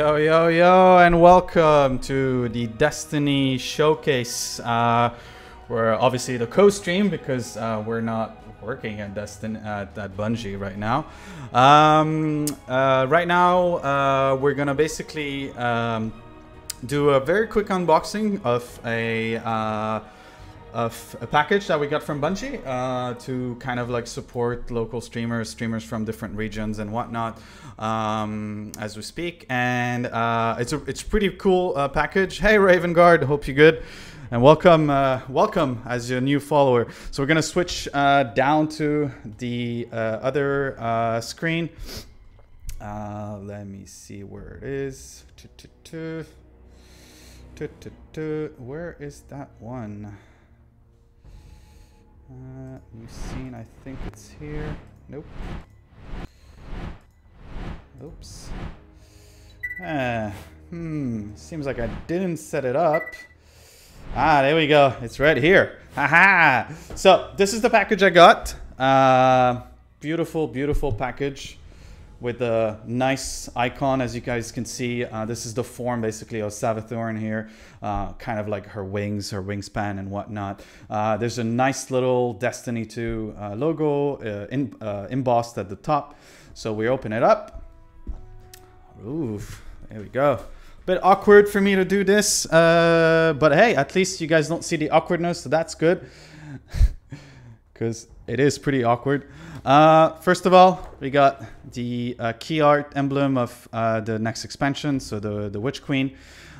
Yo, yo, yo, and welcome to the Destiny Showcase. We're obviously the co-stream because we're not working at Bungie right now. We're gonna basically do a very quick unboxing of a package that we got from Bungie to kind of like support local streamers from different regions and whatnot as we speak. And it's a pretty cool package. Hey Raven Guard, hope you're good. And welcome as your new follower. So we're gonna switch down to the other screen. Let me see where it is. Where is that one? We've seen, I think it's here. Nope. Oops. Seems like I didn't set it up. Ah, there we go. It's right here. Haha. So this is the package I got. Beautiful, beautiful package with a nice icon, as you guys can see. This is the form basically of Sabbath here, kind of like her wings, her wingspan and whatnot. There's a nice little Destiny 2 logo embossed at the top. So we open it up. Oof, there we go. Bit awkward for me to do this, but hey, at least you guys don't see the awkwardness, so that's good. Because it is pretty awkward. First of all, we got the key art emblem of the next expansion, so the Witch Queen.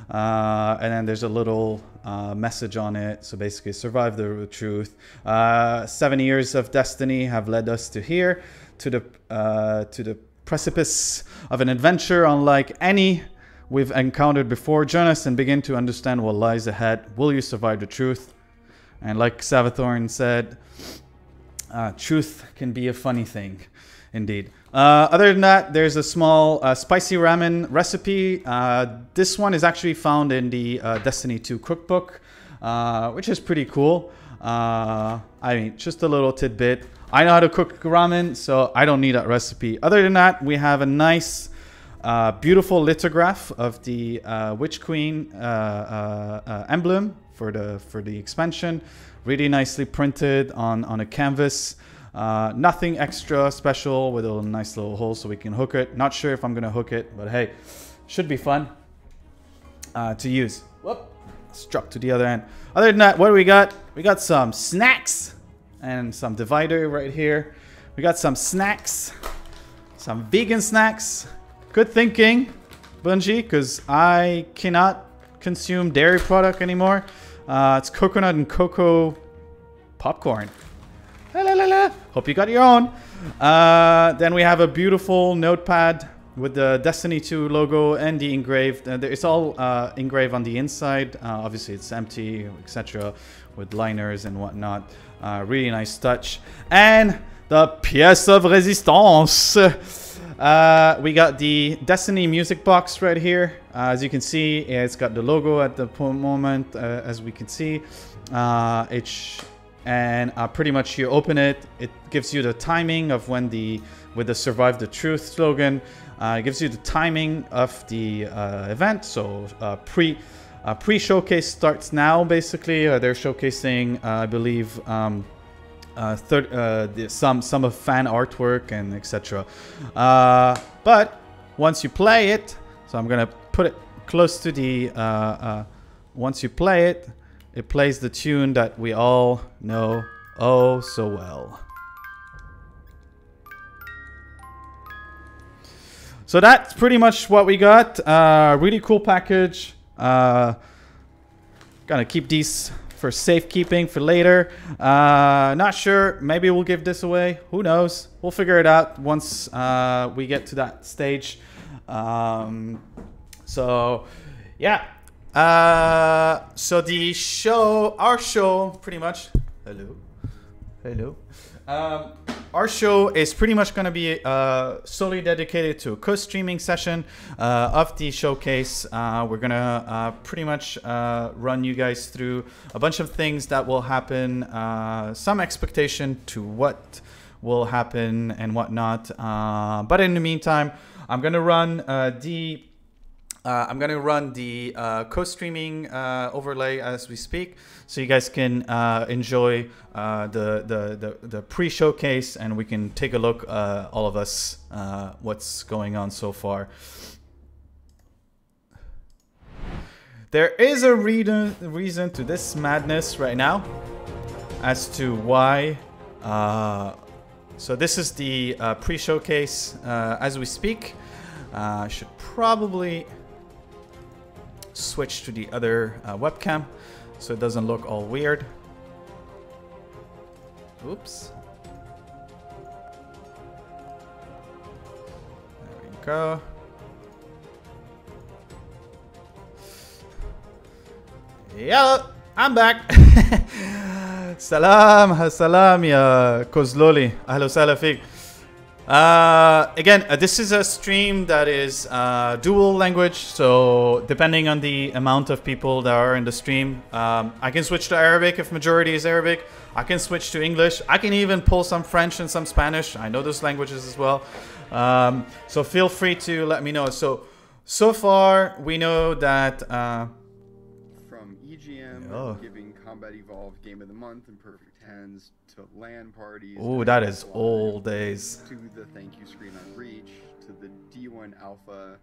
And then there's a little message on it. So basically, survive the truth. 7 years of destiny have led us to here, to the precipice of an adventure unlike any we've encountered before. Join us and begin to understand what lies ahead. Will you survive the truth? And like Savathorn said, truth can be a funny thing, indeed. Other than that, there's a small spicy ramen recipe. This one is actually found in the Destiny 2 cookbook, which is pretty cool. I mean, just a little tidbit. I know how to cook ramen, so I don't need that recipe. Other than that, we have a nice, beautiful lithograph of the Witch Queen emblem for the expansion. Really nicely printed on a canvas. Nothing extra special, with a nice little hole so we can hook it. Not sure if I'm gonna hook it, but hey, should be fun to use. Whoop, struck to the other end. Other than that, what do we got? We got some snacks and some divider right here. We got some snacks, some vegan snacks. Good thinking, Bungie, because I cannot consume dairy product anymore. It's coconut and cocoa popcorn. La, la, la, la. Hope you got your own. Then we have a beautiful notepad with the Destiny 2 logo and the engraved. It's all engraved on the inside. Obviously, it's empty, etc., with liners and whatnot. Really nice touch. And the pièce of résistance. We got the Destiny music box right here. As you can see, it's got the logo at the moment, as we can see. Pretty much you open it, it gives you the timing of when with the Survive the Truth slogan. It gives you the timing of the event. So pre-showcase starts now, basically. They're showcasing, I believe, some of fan artwork and etc. But once you play it, so I'm gonna put it close to the once you play it, it plays the tune that we all know oh so well. So that's pretty much what we got. Really cool package. Gonna keep these for safekeeping for later. Not sure. Maybe we'll give this away. Who knows? We'll figure it out once we get to that stage. So yeah. So the show, our show, pretty much. Hello. Our show is pretty much going to be solely dedicated to a co-streaming session of the showcase. We're going to pretty much run you guys through a bunch of things that will happen, some expectation to what will happen and whatnot. But in the meantime, I'm going to run the I'm gonna run the co-streaming overlay as we speak, so you guys can enjoy the pre-showcase, and we can take a look, all of us, what's going on so far. There is a reason to this madness right now as to why. So this is the pre-showcase as we speak. I should probably switch to the other webcam so it doesn't look all weird. Oops. There we go. Yeah, I'm back. Salam ya Kozloli. Ahlo sala fik. Again, this is a stream that is dual language, so depending on the amount of people that are in the stream, I can switch to Arabic if majority is Arabic. I can switch to English. I can even pull some French and some Spanish. I know those languages as well. So feel free to let me know. So far we know that from EGM giving Combat Evolved Game of the Month and Perfect Hands to LAN parties. Oh, that is old days. To the thank you screen on Reach, to the D1 Alpha,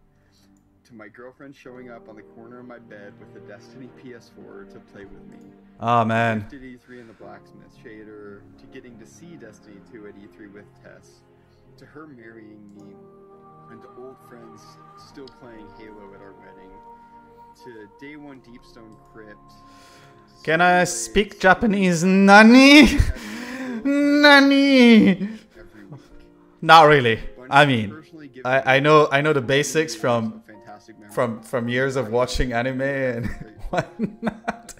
to my girlfriend showing up on the corner of my bed with the Destiny PS4 to play with me. Oh man. To E3 in the Blacksmith Shader, to getting to see Destiny 2 at E3 with Tess, to her marrying me, and to old friends still playing Halo at our wedding, to Day 1 Deepstone Crypt. Can I speak Japanese? Nani? Nani? Not really. I mean, I know the basics from years of watching anime and whatnot,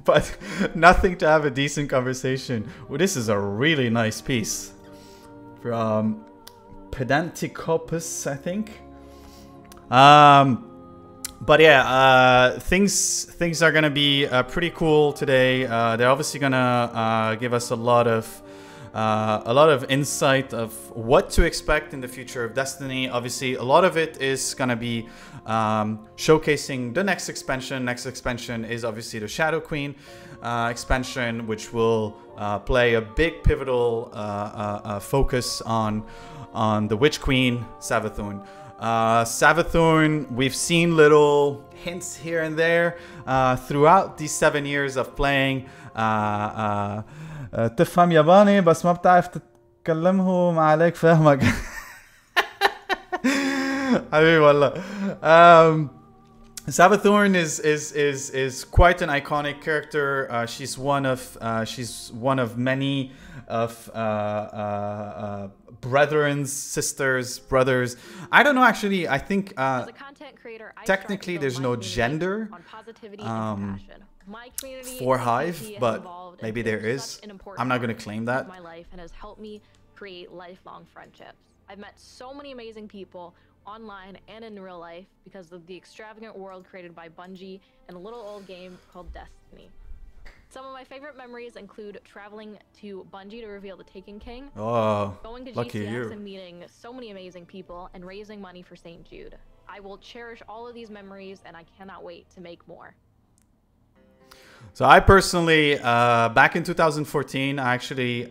but nothing to have a decent conversation. Well, this is a really nice piece from Pedanticopus, I think. But yeah, things are gonna be pretty cool today. They're obviously gonna give us a lot of insight of what to expect in the future of Destiny. Obviously, a lot of it is gonna be showcasing the next expansion. Next expansion is obviously the Shadow Queen expansion, which will play a big pivotal focus on the Witch Queen, Savathun. Savathun, we've seen little hints here and there throughout these 7 years of playing. تفهم ياباني بس ما بتعرف تتكلمه ما عليك فهمك. حبيبي والله. Savathun is quite an iconic character. She's one of many of brethren, sisters, brothers. I don't know actually. I think technically there's no gender for Hive, but maybe there is. I'm not going to claim that. My life and has helped me create lifelong friendships. I've met so many amazing people online and in real life because of the extravagant world created by Bungie and a little old game called Destiny. Some of my favorite memories include traveling to Bungie to reveal the Taken King, going to GCX and meeting so many amazing people, and raising money for St. Jude. I will cherish all of these memories, and I cannot wait to make more. So I personally, back in 2014, I actually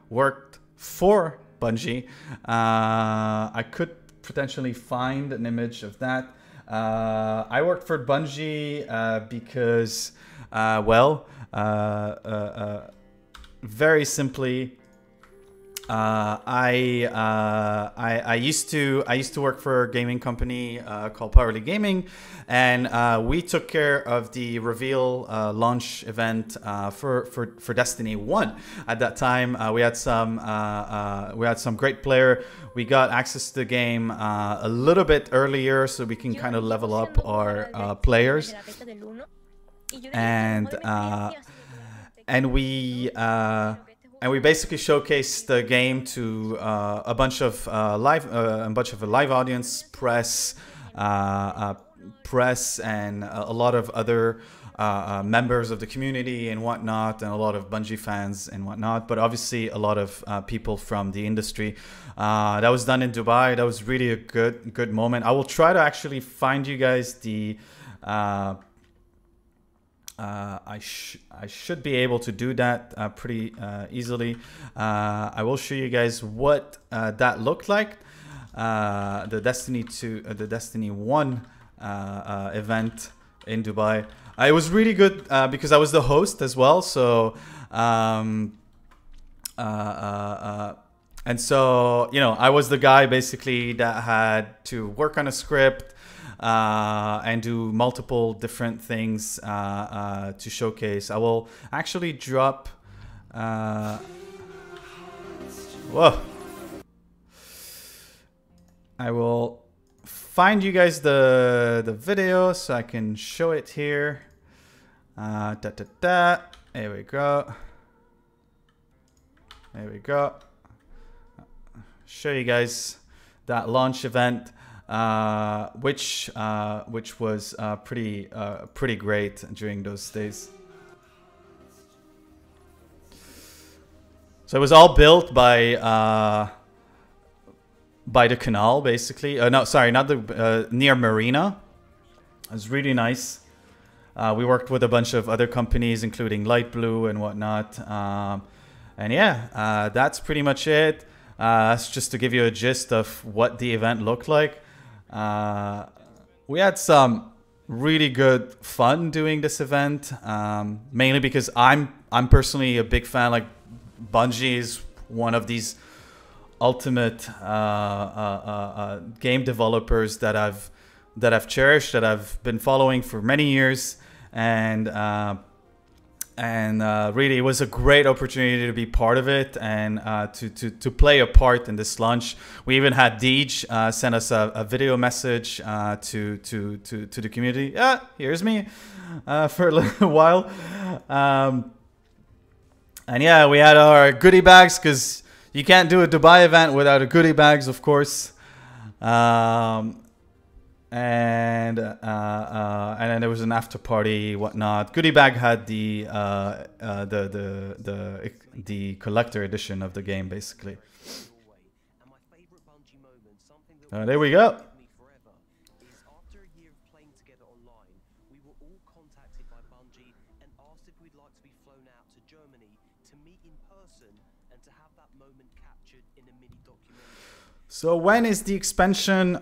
worked for Bungie. I could potentially find an image of that. I worked for Bungie because, well, very simply, I used to work for a gaming company called Powerly Gaming, and we took care of the reveal launch event for Destiny 1. At that time, we had some great player. We got access to the game a little bit earlier, so we can kind of level up our players, and we basically showcased the game to a bunch of live audience, press, and a lot of other members of the community and whatnot, and a lot of Bungie fans and whatnot, but obviously a lot of people from the industry. That was done in Dubai. That was really a good moment. I will try to actually find you guys the I should be able to do that pretty easily. I will show you guys what that looked like. The Destiny 1 event in Dubai. It was really good because I was the host as well. So and so, you know, I was the guy basically that had to work on a script and do multiple different things to showcase. I will actually drop. Whoa. I will find you guys the video so I can show it here. There we go. There we go. Show you guys that launch event, which was pretty great during those days. So it was all built by the canal, basically. No, sorry, not the near Marina. It was really nice. We worked with a bunch of other companies, including Light Blue and whatnot. And yeah, that's pretty much it. That's just to give you a gist of what the event looked like. We had some really good fun doing this event, mainly because I'm personally a big fan. Like, Bungie is one of these ultimate game developers that I've cherished, that I've been following for many years, and really it was a great opportunity to be part of it and to play a part in this launch. We even had Deej send us a video message to the community. Yeah, here's me for a little while, and yeah, we had our goodie bags, because you can't do a Dubai event without a goodie bags, of course. And then there was an after party, whatnot. Goodie bag had the collector edition of the game, basically. There we go. After a year of playing together online, we were all contacted by Bungie and asked if we'd like to be flown out to Germany to meet in person and to have that moment captured in a mini documentary. So when is the expansion?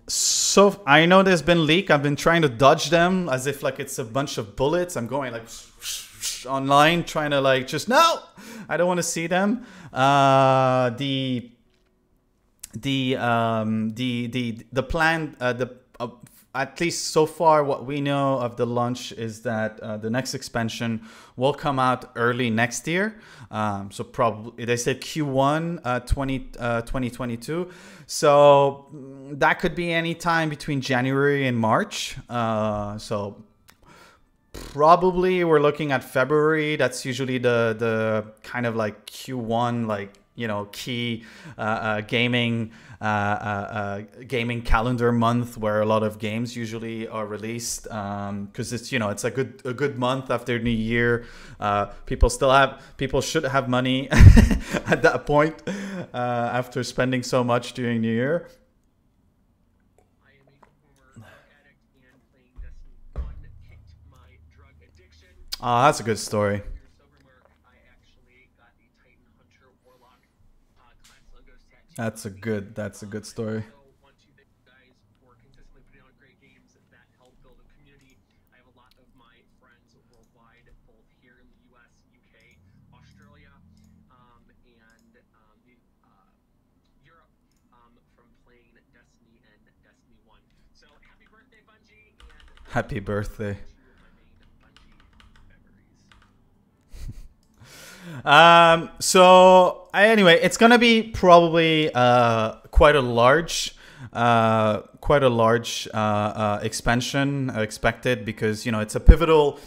So I know there's been leak. I've been trying to dodge them as if like it's a bunch of bullets. I'm going like online trying to like just no. I don't want to see them. The plan, at least so far, what we know of the launch is that the next expansion will come out early next year. So probably they said Q1 2022. So that could be any time between January and March. So probably we're looking at February. That's usually the kind of like Q1, like, you know, key gaming calendar month where a lot of games usually are released, because it's, you know, it's a good month after New Year. People should have money at that point after spending so much during New Year. I am a former drug addict, and playing Destiny 1 kicked my drug addiction. Oh, that's a good story. That's a good story. Want to thank you guys for consistently putting on great games that help build a community. I have a lot of my friends worldwide, both here in the U.S., UK, Australia, and Europe, from playing Destiny and Destiny 1. So happy birthday, Bungie! And happy birthday. So anyway, it's gonna be probably quite a large quite a large expansion expected, because you know it's a pivotal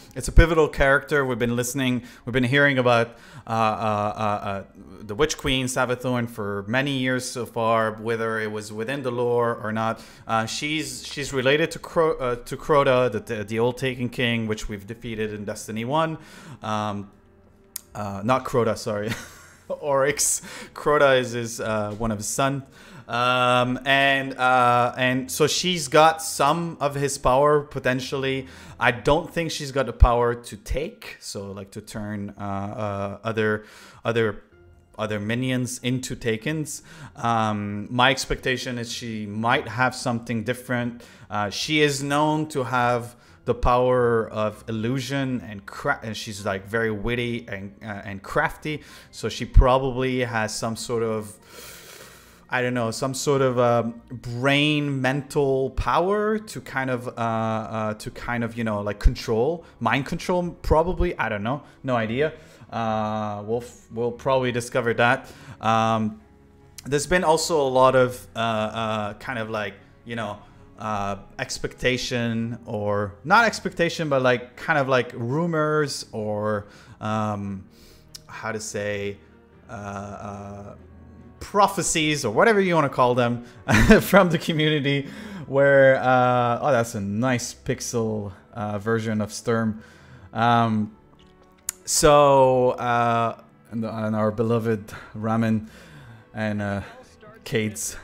character. We've been hearing about the Witch Queen Sabbath for many years so far, whether it was within the lore or not. She's related to Crota, the old Taken King, which we've defeated in Destiny 1. Not Crota, sorry. Oryx. Crota is one of his sons. And so she's got some of his power potentially. I don't think she's got the power to take, so like to turn other minions into Takens. My expectation is she might have something different. She is known to have the power of illusion, and she's like very witty and crafty. So she probably has some sort of, I don't know, some sort of brain mental power to kind of you know, like mind control probably. I don't know, no idea. We'll probably discover that. There's been also a lot of kind of like, you know, expectation, or not expectation, but like kind of like rumors, or how to say, prophecies, or whatever you want to call them, from the community, where oh, that's a nice pixel version of Sturm. So and our beloved Ramen and Cades.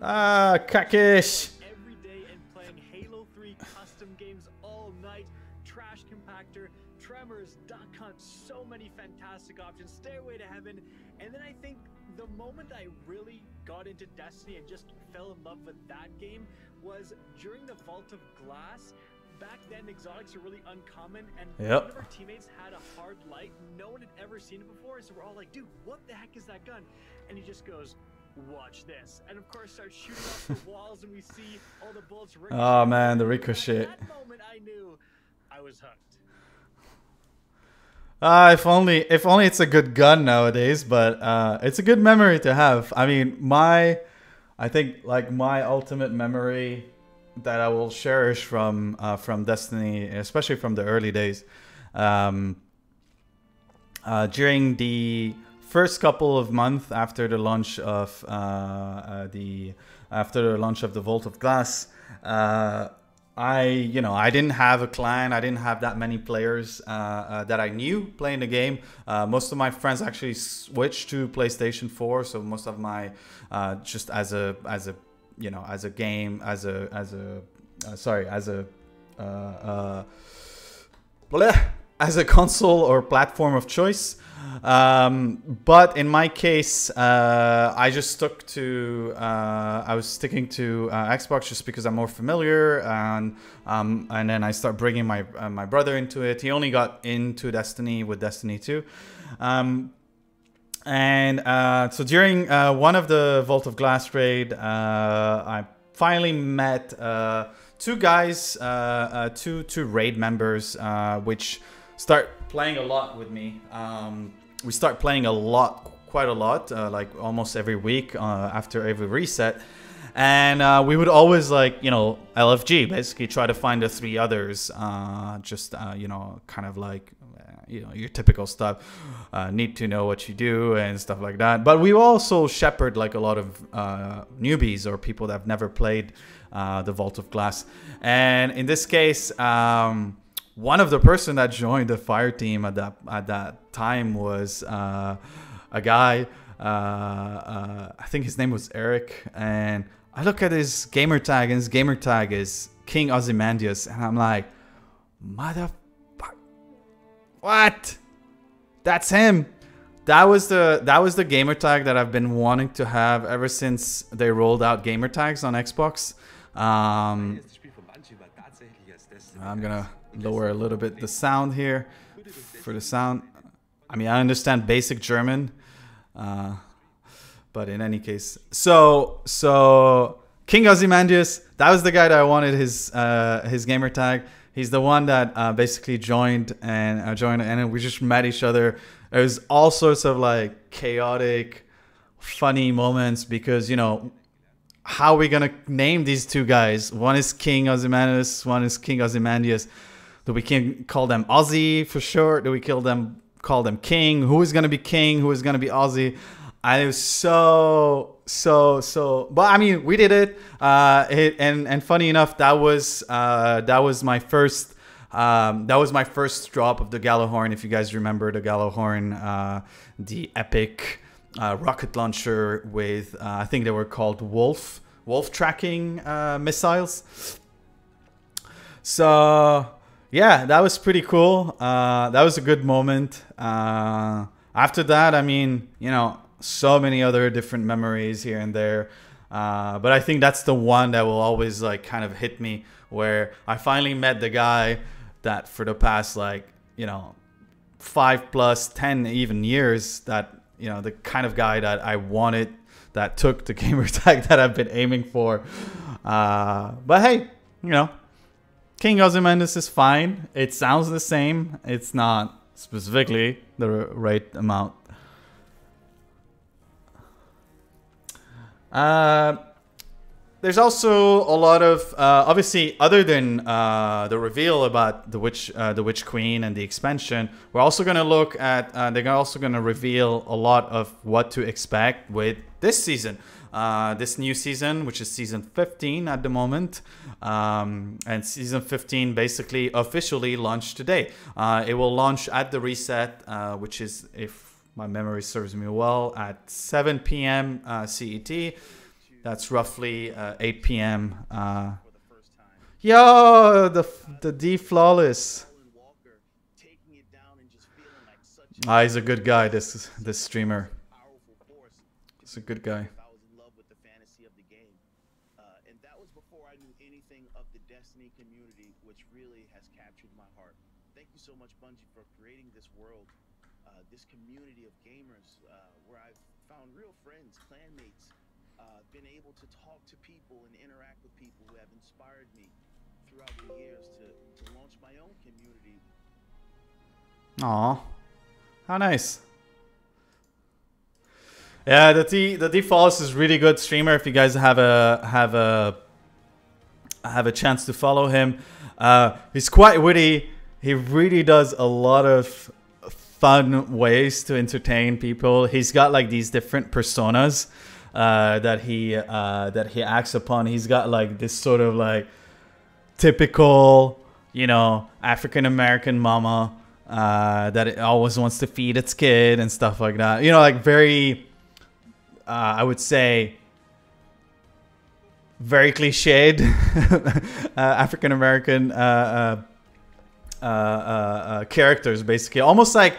Kakish. Every day and playing Halo 3 custom games all night. Trash Compactor, Tremors, Duck Hunt, so many fantastic options. Stairway to Heaven. And then I think the moment I really got into Destiny and just fell in love with that game was during the Vault of Glass. Back then, exotics were really uncommon, and one of our teammates had a hard light. No one had ever seen it before, so we're all like, dude, what the heck is that gun? And he just goes, watch this. And of course, starts shooting off the walls, and we see all the bullets ricochet. Oh man, the ricochet. At that moment, I knew I was hooked. If only it's a good gun nowadays, but it's a good memory to have. I mean, I think like my ultimate memory that I will cherish from Destiny, especially from the early days, during the first couple of months after the launch of the Vault of Glass. I didn't have a clan. I didn't have that many players that I knew playing the game. Most of my friends actually switched to PlayStation 4. So most of my just as a console or platform of choice. But in my case, I just stuck to I was sticking to Xbox just because I'm more familiar, and then I start bringing my brother into it. He only got into Destiny with Destiny 2. So during one of the Vault of Glass raid, I finally met two guys, two raid members, which start playing a lot with me. We start playing quite a lot, like almost every week after every reset. And we would always, like, LFG, basically try to find the three others, kind of like, your typical stuff, need to know what you do and stuff like that. But we also shepherd like a lot of newbies or people that have never played the Vault of Glass. And in this case, one of the person that joined the fire team at that time was a guy. I think his name was Eric, and I look at his gamer tag, and his gamer tag is King Ozymandias, and I'm like, motherfucker, what? That's him. That was the gamer tag that I've been wanting to have ever since they rolled out gamer tags on Xbox. I'm gonna lower a little bit the sound here for the sound. I mean, I understand basic German, but in any case, so King Ozymandias, that was the guy that I wanted his gamer tag. He's the one that basically joined, and we just met each other. It was all sorts of like chaotic, funny moments because how are we gonna name these two guys? One is King Ozymandias, one is King Ozymandias. Do we call them Ozzy for short? Do we call them King? Who is gonna be King? Who is gonna be Ozzy? I was so. But I mean, we did it. And funny enough, that was my first. That was my first drop of the Gallowhorn. If you guys remember the Gallowhorn, the epic rocket launcher with I think they were called wolf tracking missiles. So yeah, that was pretty cool. That was a good moment. After that, I mean, you know, so many other different memories here and there. But I think that's the one that will always like kind of hit me, where I finally met the guy that for the past, like, you know, 5 plus 10 even years, that, you know, the kind of guy that I wanted, that took the gamer tag that I've been aiming for. But hey, you know, King Ozymandias is fine. It sounds the same. It's not specifically the right amount. There's also a lot of obviously, other than the reveal about the Witch Queen and the expansion, we're also going to look at they're also going to reveal a lot of what to expect with this season, this new season, which is season 15 at the moment. And season 15 basically officially launched today. It will launch at the reset, which is, if my memory serves me well, at 7 p.m. CET. That's roughly 8 p.m. Yo, the D Flawless. He's a good guy. This streamer. He's a good guy. And that was before I knew anything of the Destiny community, which really has captured my heart. Thank you so much, Bungie, for creating this world, this community of gamers, where I've found real friends, clanmates, been able to talk to people and interact with people who have inspired me throughout the years to launch my own community. Aw, how nice. Yeah, the Defaults is really good streamer. If you guys have a chance to follow him, he's quite witty. He really does a lot of fun ways to entertain people. He's got like these different personas that he acts upon. He's got like this sort of like typical, you know, African American mama that it always wants to feed its kid and stuff like that. You know, like very. I would say very cliched African American characters, basically. Almost like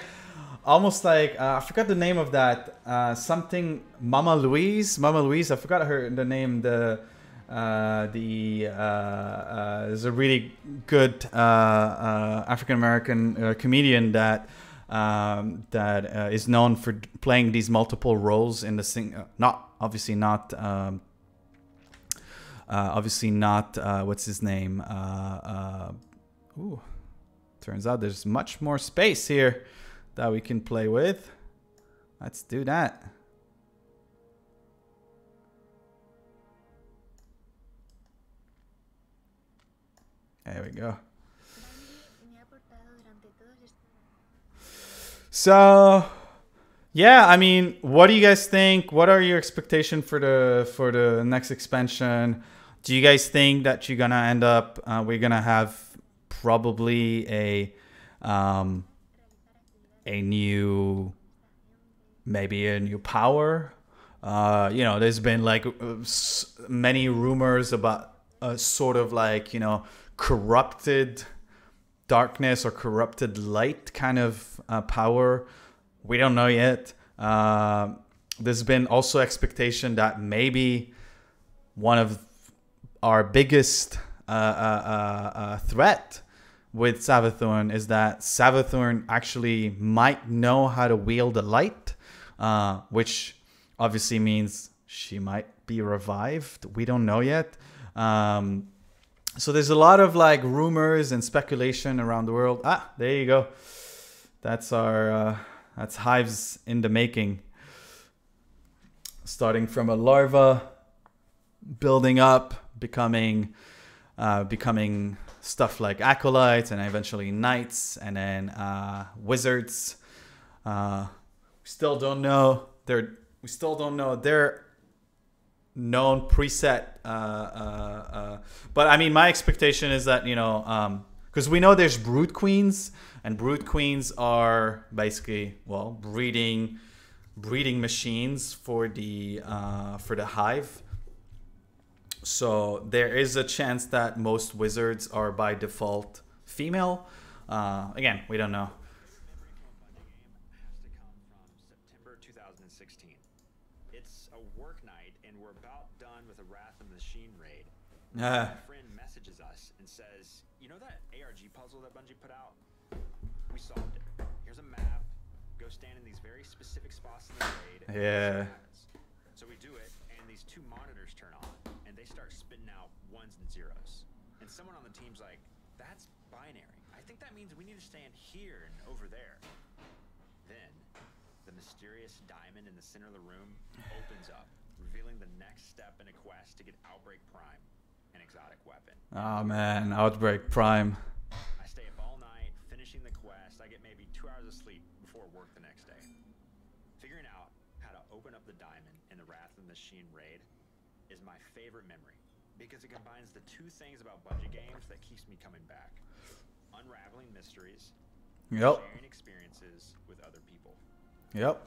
I forgot the name of that. Something Mama Louise. I forgot the name. There's a really good African American comedian that is known for playing these multiple roles in the obviously not what's his name? Turns out there's much more space here that we can play with. Let's do that. There we go. So, yeah, I mean, what do you guys think? What are your expectations for the next expansion? Do you guys think that you're gonna end up? We're gonna have probably a new power. You know, there's been like many rumors about a sort of like, you know, corrupted darkness or corrupted light kind of power. We don't know yet. There's been also expectation that maybe one of our biggest threat with Savathorn is that Savathorn actually might know how to wield the light, which obviously means she might be revived. We don't know yet. So there's a lot of like rumors and speculation around the world. Ah, there you go. That's our that's Hives in the making. Starting from a larva building up, becoming stuff like acolytes, and eventually knights, and then wizards. We still don't know their known preset. But I mean, my expectation is that, you know, because we know there's brood queens, and brood queens are basically, well, breeding machines for the hive. So there is a chance that most wizards are by default female. Again, we don't know. Memory from a Bungie game has to come from September 2016. It's a work night, and we're about done with a Wrath of the Machine raid. My friend messages us and says, "You know that ARG puzzle that Bungie put out? We solved it. Here's a map. Go stand in these very specific spots in the raid." And Yeah. see what happens." So we do it, and these two monitors turn on, and they start spitting out ones and zeros. And someone on the team's like, "That's binary. I think that means we need to stand here and over there." Then, the mysterious diamond in the center of the room opens up, revealing the next step in a quest to get Outbreak Prime, an exotic weapon. Oh man, Outbreak Prime. I stay up all night, finishing the quest. I get maybe 2 hours of sleep before work the next day. Figuring out how to open up the diamond in the Wrath of the Machine raid is my favorite memory, because it combines the two things about Bungie games that keeps me coming back: unraveling mysteries, Yep. sharing experiences with other people. Yep.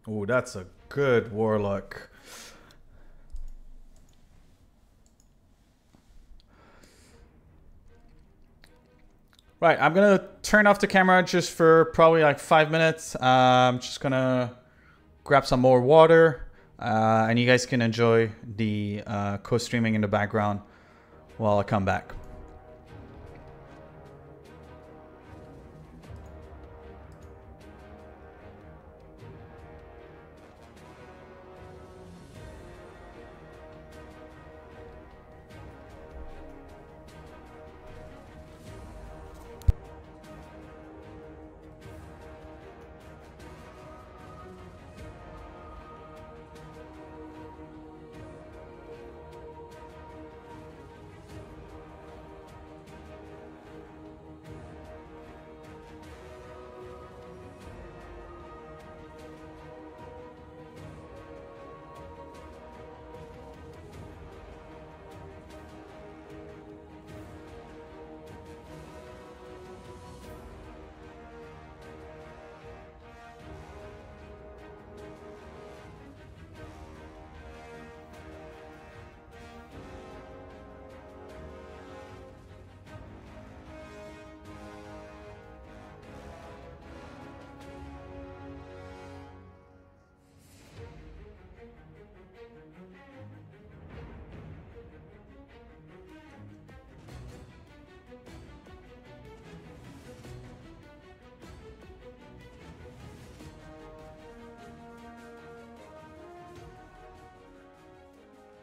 Oh, that's a good warlock. Right, I'm gonna turn off the camera just for probably like 5 minutes. I'm just gonna grab some more water, and you guys can enjoy the co-streaming in the background while I come back.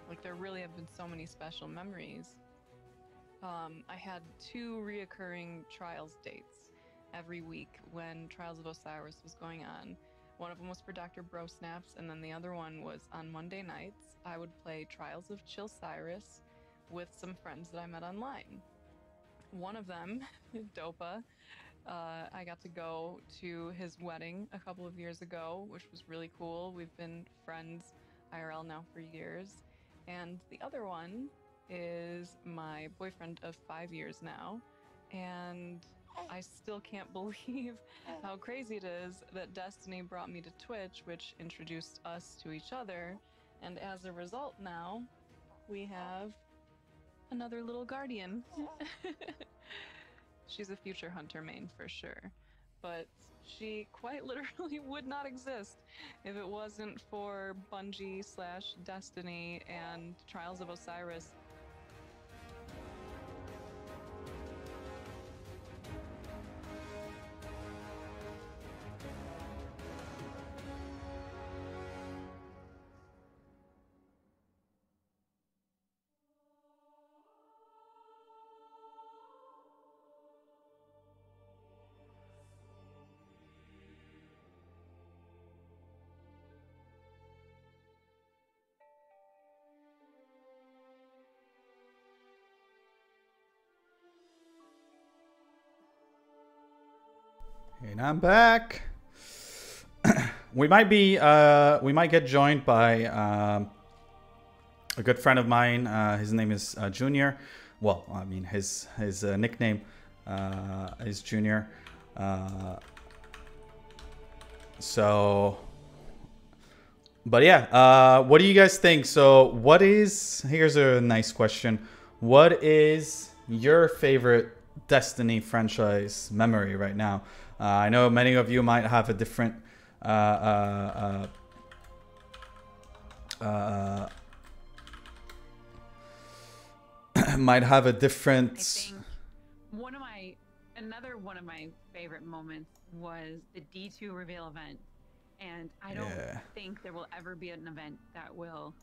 Like, there really have been so many special memories. I had 2 reoccurring Trials dates every week when Trials of Osiris was going on. One of them was for Dr. Bro Snaps, and then the other one was on Monday nights. I would play Trials of Chillcyrus with some friends that I met online. One of them, Dopa, I got to go to his wedding a couple of years ago, which was really cool. We've been friends IRL now for years. And the other one is my boyfriend of 5 years now, and I still can't believe how crazy it is that Destiny brought me to Twitch, which introduced us to each other, and as a result now, we have another little guardian. She's a future hunter main for sure, but she quite literally would not exist if it wasn't for Bungie / Destiny and Trials of Osiris. And I'm back. We might get joined by a good friend of mine. His name is Junior. Well, I mean his nickname is Junior. But yeah, what do you guys think? So here's a nice question. What is your favorite Destiny franchise memory right now? I know many of you might have a different might have a different. I think another one of my favorite moments was the D2 reveal event, and I don't think there will ever be an event that will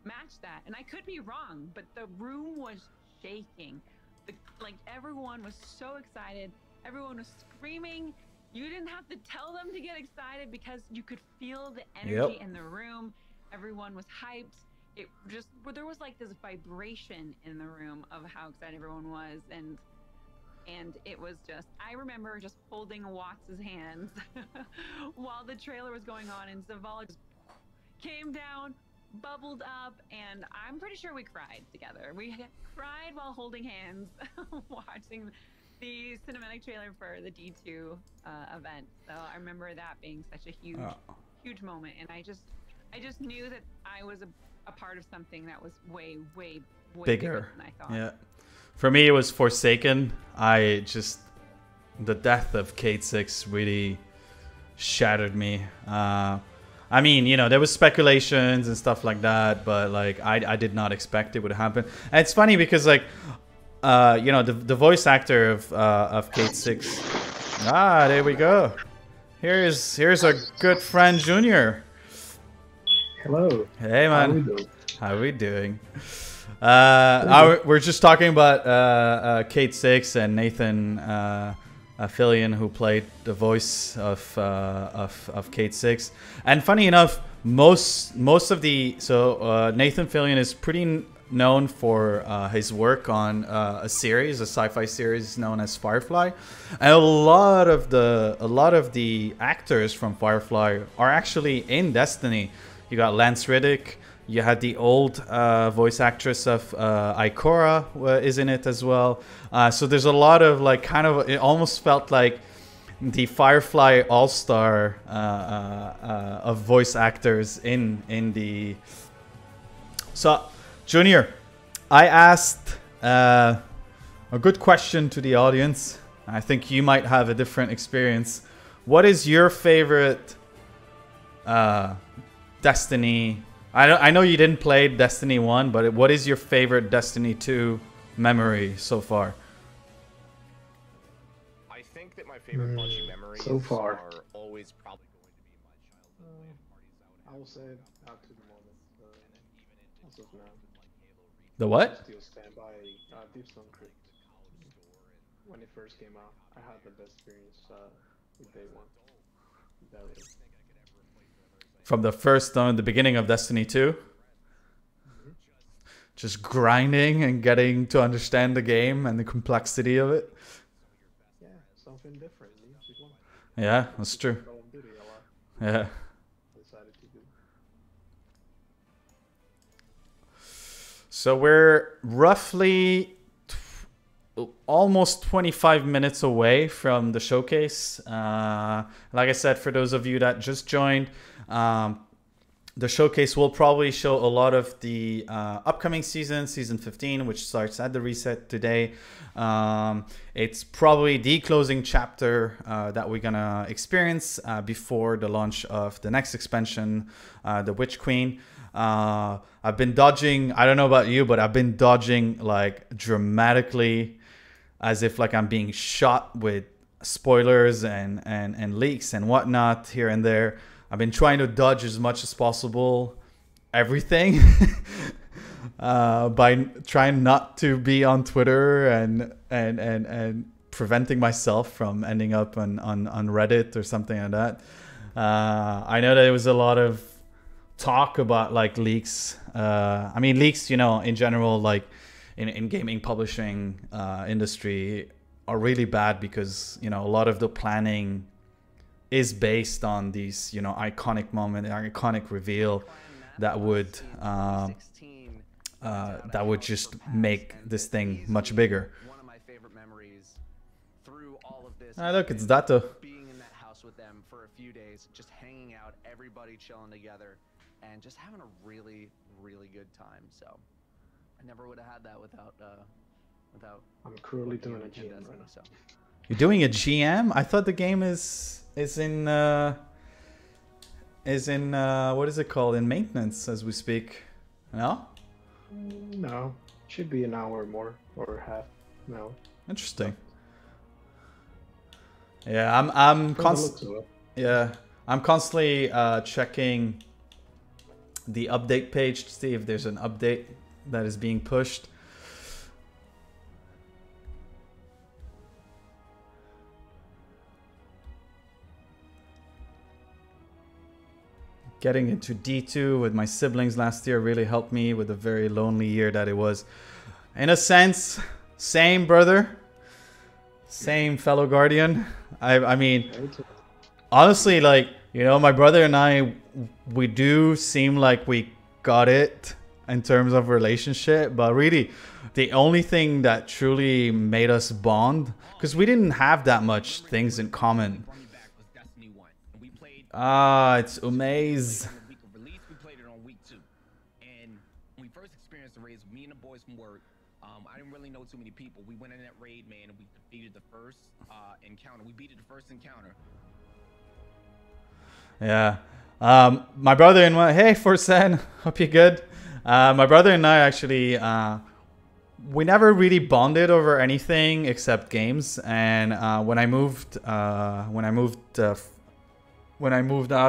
match that. And I could be wrong, but the room was shaking. Like everyone was so excited. Everyone was screaming. You didn't have to tell them to get excited because you could feel the energy in the room. Everyone was hyped. There was like this vibration in the room of how excited everyone was, and it was just, I remember just holding Watts' hands while the trailer was going on, and Zavala just came down, bubbled up, and I'm pretty sure we cried together. We cried while holding hands watching the cinematic trailer for the D2 event. So I remember that being such a huge moment, and I just knew that I was a part of something that was way bigger than I thought. Yeah, for me it was Forsaken. The death of Kate 6 really shattered me. I mean, you know, there was speculations and stuff like that, but like I did not expect it would happen. And it's funny because like you know, the voice actor of Kate 6. There we go. Here's our good friend Junior. Hello. Hey man. How we doing? We're just talking about Kate 6 and Nathan Fillion, who played the voice of Kate 6. And funny enough, most of the Nathan Fillion is pretty known for his work on a sci-fi series known as Firefly, and a lot of the actors from Firefly are actually in Destiny. You got Lance Reddick. You had the old voice actress of Ikora is in it as well. So there's a lot of like it almost felt like the Firefly all-star of voice actors in the. So Junior, I asked a good question to the audience. I think you might have a different experience. What is your favorite Destiny? I know you didn't play Destiny 1, but what is your favorite Destiny 2 memory so far? I think that my favorite Bungie memories so far are always probably going to be my childhood parties. I will say not to the moment. As of now. The what? I still stand by Deepstone Crypt. When it first came out, I had the best experience with day one. From the the beginning of Destiny 2? Just grinding and getting to understand the game and the complexity of it? Yeah, something different. Yeah, that's true. Yeah. So we're roughly almost 25 minutes away from the showcase. Like I said, for those of you that just joined, the showcase will probably show a lot of the upcoming season 15, which starts at the reset today. It's probably the closing chapter that we're gonna experience before the launch of the next expansion, the Witch Queen. I've been dodging, I don't know about you, but I've been dodging like dramatically, as if like I'm being shot with spoilers and leaks and whatnot here and there. I've been trying to dodge as much as possible everything by trying not to be on Twitter and preventing myself from ending up on Reddit or something like that. I know there was a lot of talk about like leaks. I mean, leaks, you know, in general, like in gaming publishing industry are really bad because, you know, a lot of the planning is based on these, you know, iconic moment, iconic reveal that would just make this thing much bigger. One of my favorite memories through all of this. Look, it's Dato. Being in that house with them for a few days, just hanging out, everybody chilling together, and just having a really, really good time. So I never would have had that without. I'm currently doing a GM right now. So. You're doing a GM? I thought the game is in what is it called, in maintenance as we speak. No? No, should be an hour or more, or half an hour. Interesting. Yeah, I'm constantly checking the update page to see if there's an update that is being pushed. Getting into D2 with my siblings last year really helped me with the very lonely year that it was. In a sense, same brother, same fellow guardian. I mean, honestly, like, you know, my brother and I, we do seem like we got it in terms of relationship, but really the only thing that truly made us bond, because we didn't have that much things in common. It's Umaze. We played it on week 2, and when we first experienced the raids, me and the boys from work, I didn't really know too many people. We went in that raid, man, and we defeated the first encounter. We beat the first encounter. Yeah. My brother and hey, Forsen, hope you're good. My brother and I actually, we never really bonded over anything except games. And when I moved out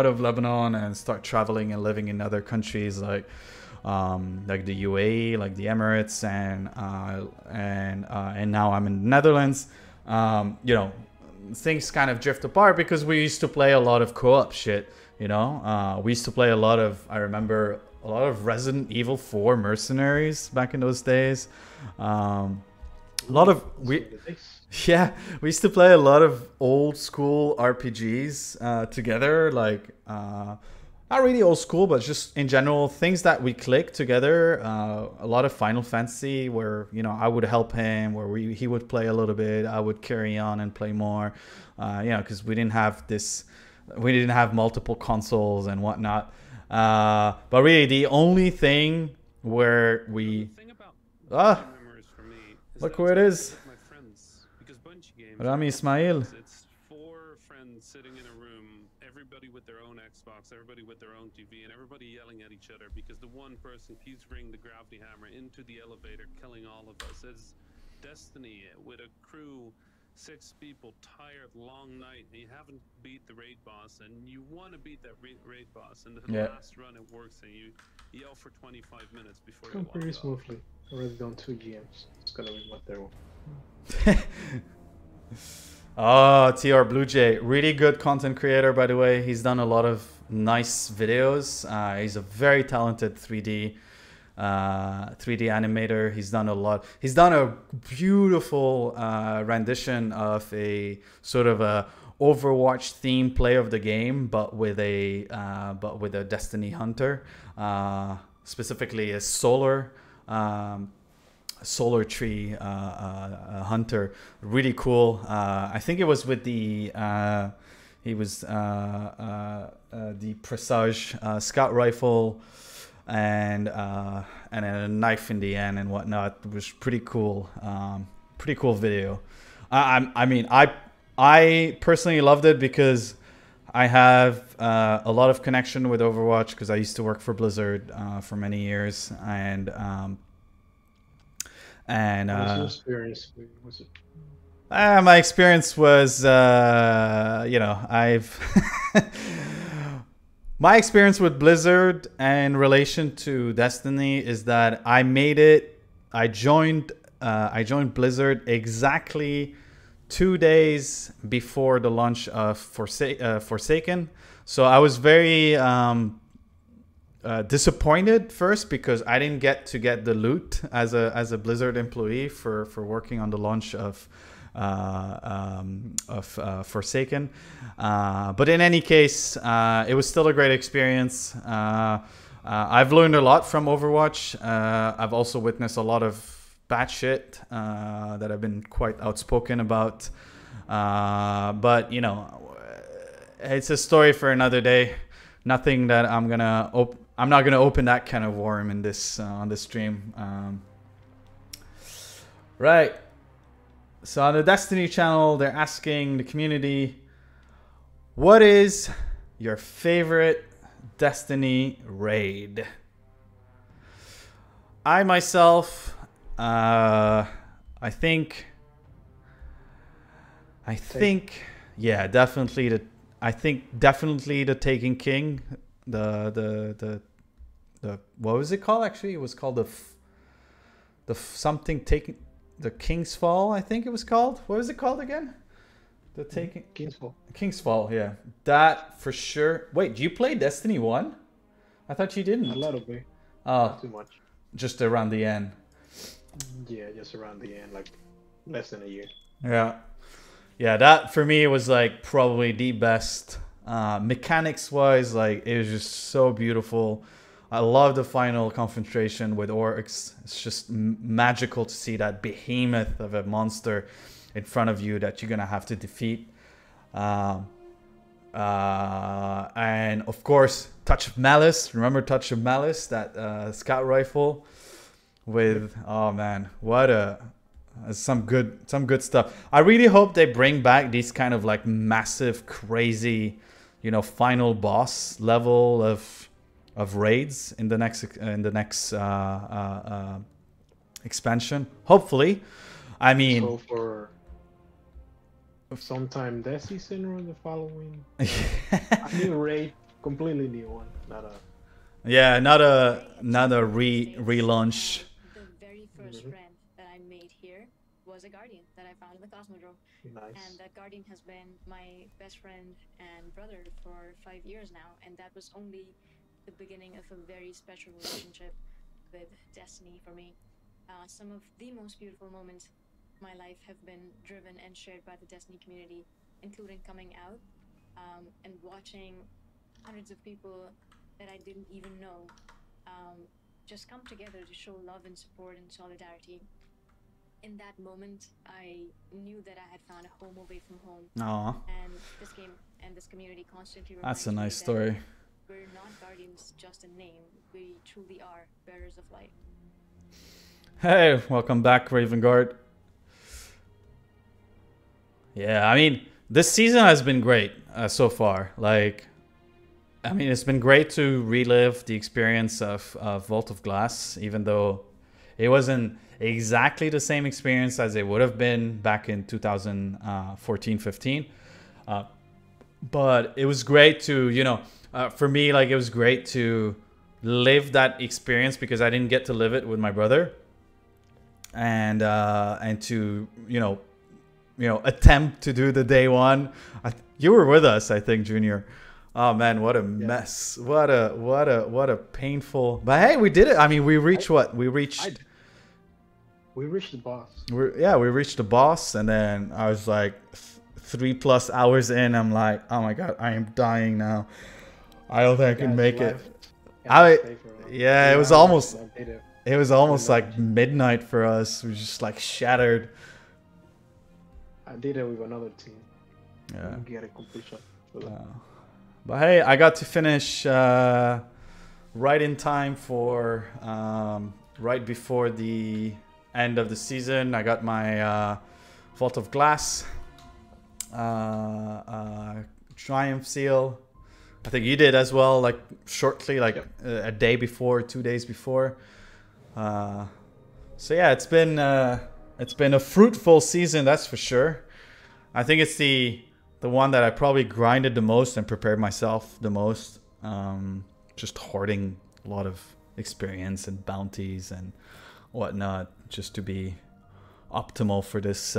of Lebanon and start traveling and living in other countries like the UAE, like the Emirates, and now I'm in the Netherlands, you know, things kind of drift apart because we used to play a lot of co-op shit, you know. We used to play I remember a lot of Resident Evil 4 Mercenaries back in those days. Yeah, we used to play a lot of old school RPGs together, like not really old school, but just in general things that we clicked together. A lot of Final Fantasy, where, you know, I would help him, where he would play a little bit, I would carry on and play more. You know, because we didn't have multiple consoles and whatnot. But really, the only thing where we look who it is. Rami Ismail. It's 4 friends sitting in a room, everybody with their own Xbox, everybody with their own TV, and everybody yelling at each other because the one person keeps bringing the gravity hammer into the elevator, killing all of us. It's Destiny with a crew, 6 people, tired, long night, and you haven't beat the raid boss, and you want to beat that raid boss, and the last run it works, and you yell for 25 minutes before you walk pretty off. smoothly. Already done 2 GMs. It's gonna be what they want. Oh, TR Blue Jay, really good content creator, by the way. He's done a lot of nice videos. He's a very talented 3D animator. He's done a lot. He's done a beautiful rendition of a sort of a Overwatch themed play of the game, but with a Destiny hunter, specifically a solar tree hunter. Really cool. I think it was with the Presage scout rifle and a knife in the end and whatnot. It was pretty cool. Pretty cool video. I mean, I personally loved it because I have a lot of connection with Overwatch because I used to work for Blizzard for many years, and what was your experience? Was it? My experience was, you know, my experience with Blizzard in relation to Destiny is that I joined Blizzard exactly 2 days before the launch of Forsaken. So I was very disappointed first because I didn't get the loot as a Blizzard employee for working on the launch of Forsaken. But in any case, it was still a great experience. I've learned a lot from Overwatch. I've also witnessed a lot of bad shit that I've been quite outspoken about. But, you know, it's a story for another day. Nothing that I'm not gonna open that kind of worm in this on this stream. Right. So on the Destiny channel, they're asking the community, what is your favorite Destiny raid? I myself, I think, yeah, definitely definitely the Taken King, the what was it called? Actually, it was called the King's Fall, I think it was called. What was it called again? The Taking King's Fall. King's Fall, yeah. That for sure. Wait, do you play Destiny 1? I thought you didn't. A little bit. Oh, Not too much. Just around the end. Yeah, just around the end, like less than a year. Yeah. Yeah, that for me was like probably the best. Mechanics wise, like it was just so beautiful. I love the final confrontation with Oryx. It's just magical to see that behemoth of a monster in front of you that you're gonna have to defeat. And of course, Touch of Malice. Remember Touch of Malice, that scout rifle with, oh man, what a some good stuff. I really hope they bring back these kind of like massive, crazy, you know, final boss level of raids in the next expansion. Hopefully, I mean. So for sometime this season or the following, a new raid, completely new one, not a. Yeah, not a relaunch. The very first friend that I made here was a guardian that I found in the Cosmodrome. Nice. And that guardian has been my best friend and brother for 5 years now, and that was only the beginning of a very special relationship with Destiny for me. Some of the most beautiful moments of my life have been driven and shared by the Destiny community, including coming out and watching hundreds of people that I didn't even know just come together to show love and support and solidarity. In that moment, I knew that I had found a home away from home. Aww. And this game and this community constantly That's a reminds me nice that story. we're not guardians just in name. We truly are bearers of light. Hey, welcome back, Ravengard. Yeah, I mean, this season has been great so far. Like, I mean, it's been great to relive the experience of Vault of Glass, even though it wasn't exactly the same experience as it would have been back in 2014-15. But it was great to, you know, for me, like, it was great to live that experience because I didn't get to live it with my brother. And to, you know, attempt to do the day one. You were with us, I think, Junior. Oh man, what a mess! What a painful. But hey, we did it. I mean, we reached what? We reached the boss. We reached the boss, and then I was like 3+ hours in. I'm like, oh my god, I am dying now. I don't think I can make it. It was almost. It was almost like midnight for us. We were just like shattered. I did it with another team. Yeah. Get a completion. But hey, I got to finish right in time for right before the end of the season. I got my Vault of Glass Triumph Seal. I think you did as well, like shortly, like a day before, 2 days before. So yeah, it's been a fruitful season, that's for sure. I think it's the one that I probably grinded the most and prepared myself the most. Just hoarding a lot of experience and bounties and whatnot, just to be optimal for this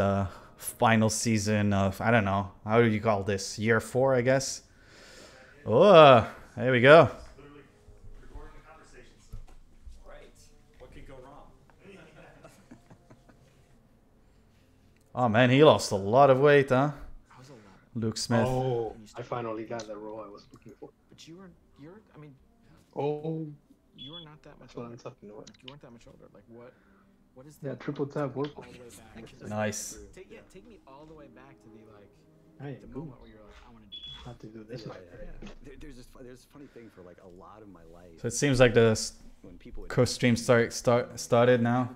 final season of, I don't know, how do you call this? Year 4, I guess. Oh, there we go. Oh man, he lost a lot of weight, huh? I was a lot. Luke Smith. Oh, I finally got the role I was looking for. But you're, I mean, Oh, you were not that much that's what older. I'm talking about. Like, you weren't that much older. Like, what is Yeah, that? triple tap work. All the way back. Nice. Take me all the way back to the like, Hey, the cool. moment where you're like, I want to do that. Have to do this. There's a funny thing for like a lot of my life. So it seems like the when people would co-stream started now.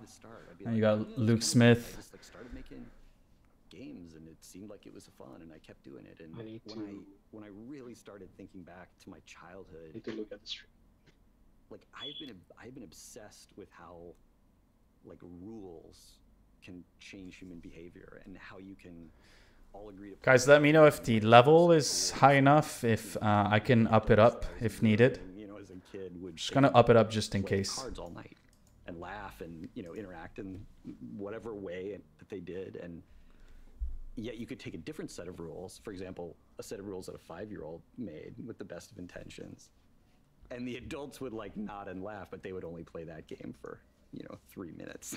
And you got Luke Smith. I just like started making games, and it seemed like it was fun, and I kept doing it. And when I really started thinking back to my childhood, Need to look at the stream. like I've been obsessed with how like rules can change human behavior and how you can all agree. Guys, let me know if the level is high enough, if I can up it up if needed. You know, as a kid, would Just gonna up it up just in play case. cards all night and laugh and interact in whatever way that they did, and yet you could take a different set of rules. For example, a set of rules that a 5-year-old made with the best of intentions, and the adults would like nod and laugh, but they would only play that game for 3 minutes.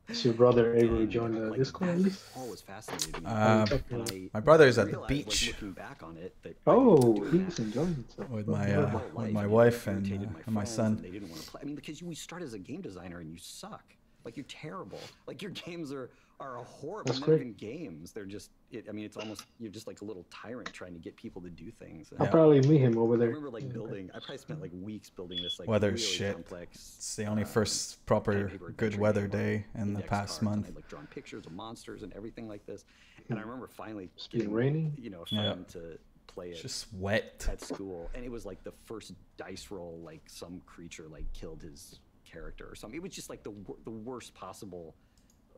Is your brother able to join the Discord at least? Always fascinated me. My brother is at the realized, beach. like, looking back on it, that Oh, he's enjoying himself. With my wife and my son. They didn't want to play. I mean, because we start as a game designer and you suck. Like, you're terrible. Like, your games are horrible. That's They're not great. even games. They're just. I mean, it's almost you're just like a little tyrant trying to get people to do things. I'll probably meet him over I there. remember like building. I probably spent like weeks building this like Weather's really shit. complex. It's the only first proper good weather day in the index past cards, month. And I'd like drawn pictures of monsters and everything like this. And I remember finally been getting, raining? a friend to play it. Just wet at school, and it was like the first dice roll, like some creature like killed his character or something. It was just like the worst possible,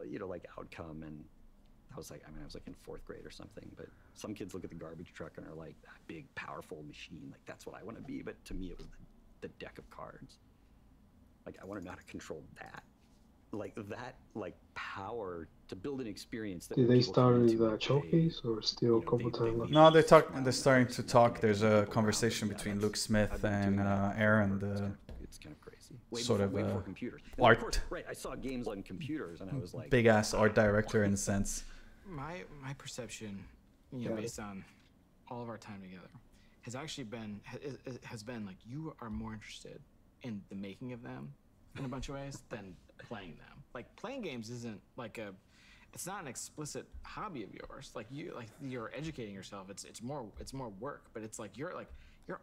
like outcome. And I was like in 4th grade or something. But some kids look at the garbage truck and are like, that big, powerful machine. Like, that's what I want to be. But to me, it was the deck of cards. Like, I want to know how to control that. Like power to build an experience that. Did they people start come with into the and showcase or still a couple times left? No, they're starting to talk. There's a conversation between Luke Smith and Aaron, the It's kind of crazy. sort of before computers. And of art, course, right? I saw games on computers, and I was like, big ass art director in a sense. My perception, based on all of our time together, has actually been like you are more interested in the making of them in a bunch of ways than playing them. Like, playing games isn't like it's not an explicit hobby of yours. Like, you're educating yourself. It's more work, but it's like you're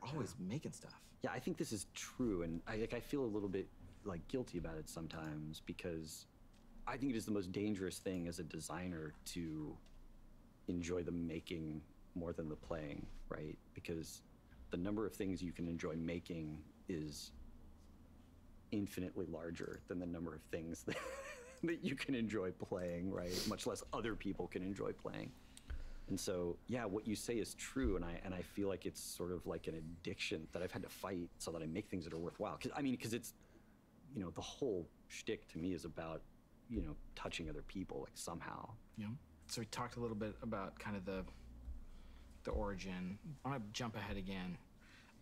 always making stuff. Yeah, I think this is true, and I feel a little bit like guilty about it sometimes, because I think it is the most dangerous thing as a designer to enjoy the making more than the playing, right? Because the number of things you can enjoy making is infinitely larger than the number of things that you can enjoy playing, right? Much less other people can enjoy playing. And so, yeah, what you say is true, and I feel like it's sort of like an addiction that I've had to fight so that I make things that are worthwhile. Because it's, the whole shtick to me is about, touching other people, like, somehow. Yeah. So we talked a little bit about kind of the origin. I want to jump ahead again.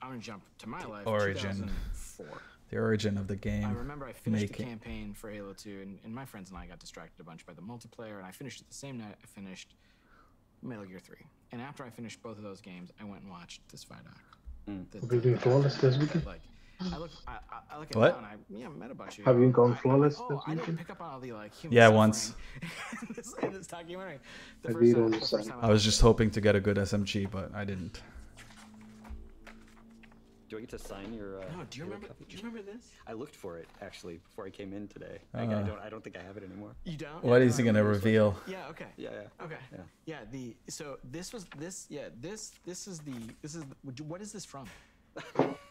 I'm going to jump to my life. Origin. 2004. The origin of the game. I remember I finished the making. campaign for Halo 2, and my friends and I got distracted a bunch by the multiplayer, and I finished it the same night I finished Metal Gear 3. And after I finished both of those games, I went and watched this Vidoc. Have you been flawless this weekend? I look at What? it now and I met a bunch of you. Have you gone flawless this I didn't weekend? pick up on all the human Yeah, suffering once. in this documentary. The Have first you time- done the first time I was just hoping to get a good SMG, but I didn't. Do I get to sign your? No, do you Halo remember? copy? Do you remember this? I looked for it actually before I came in today. Uh. I don't think I have it anymore. You don't? What Yeah, is he no, I gonna remember this one. reveal? Yeah. Okay. Yeah. Okay. Yeah. Yeah. So this is what is this from?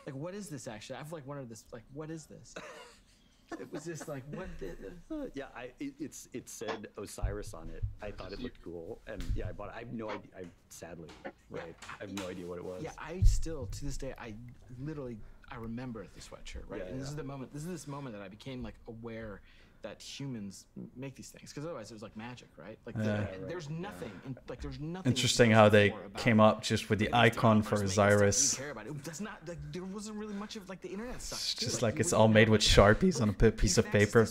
Like, what is this actually? I've like wondered this. Like, what is this? It was just like, what did this? Yeah, it said Osiris on it. I thought it looked cool, and yeah, I bought it. I have no idea. Sadly, right? I have no idea what it was. Yeah, I still to this day I remember the sweatshirt, right? Yeah, and this yeah. is the moment. This is this moment that I became like aware that humans make these things, because otherwise it was like magic, right? Like Yeah. there's nothing, like there's nothing. Interesting how they came up just with the icon for Osiris. Care about it. That's not like there wasn't really much of like the internet stuff. It's just like it's all made with Sharpies on a piece of paper.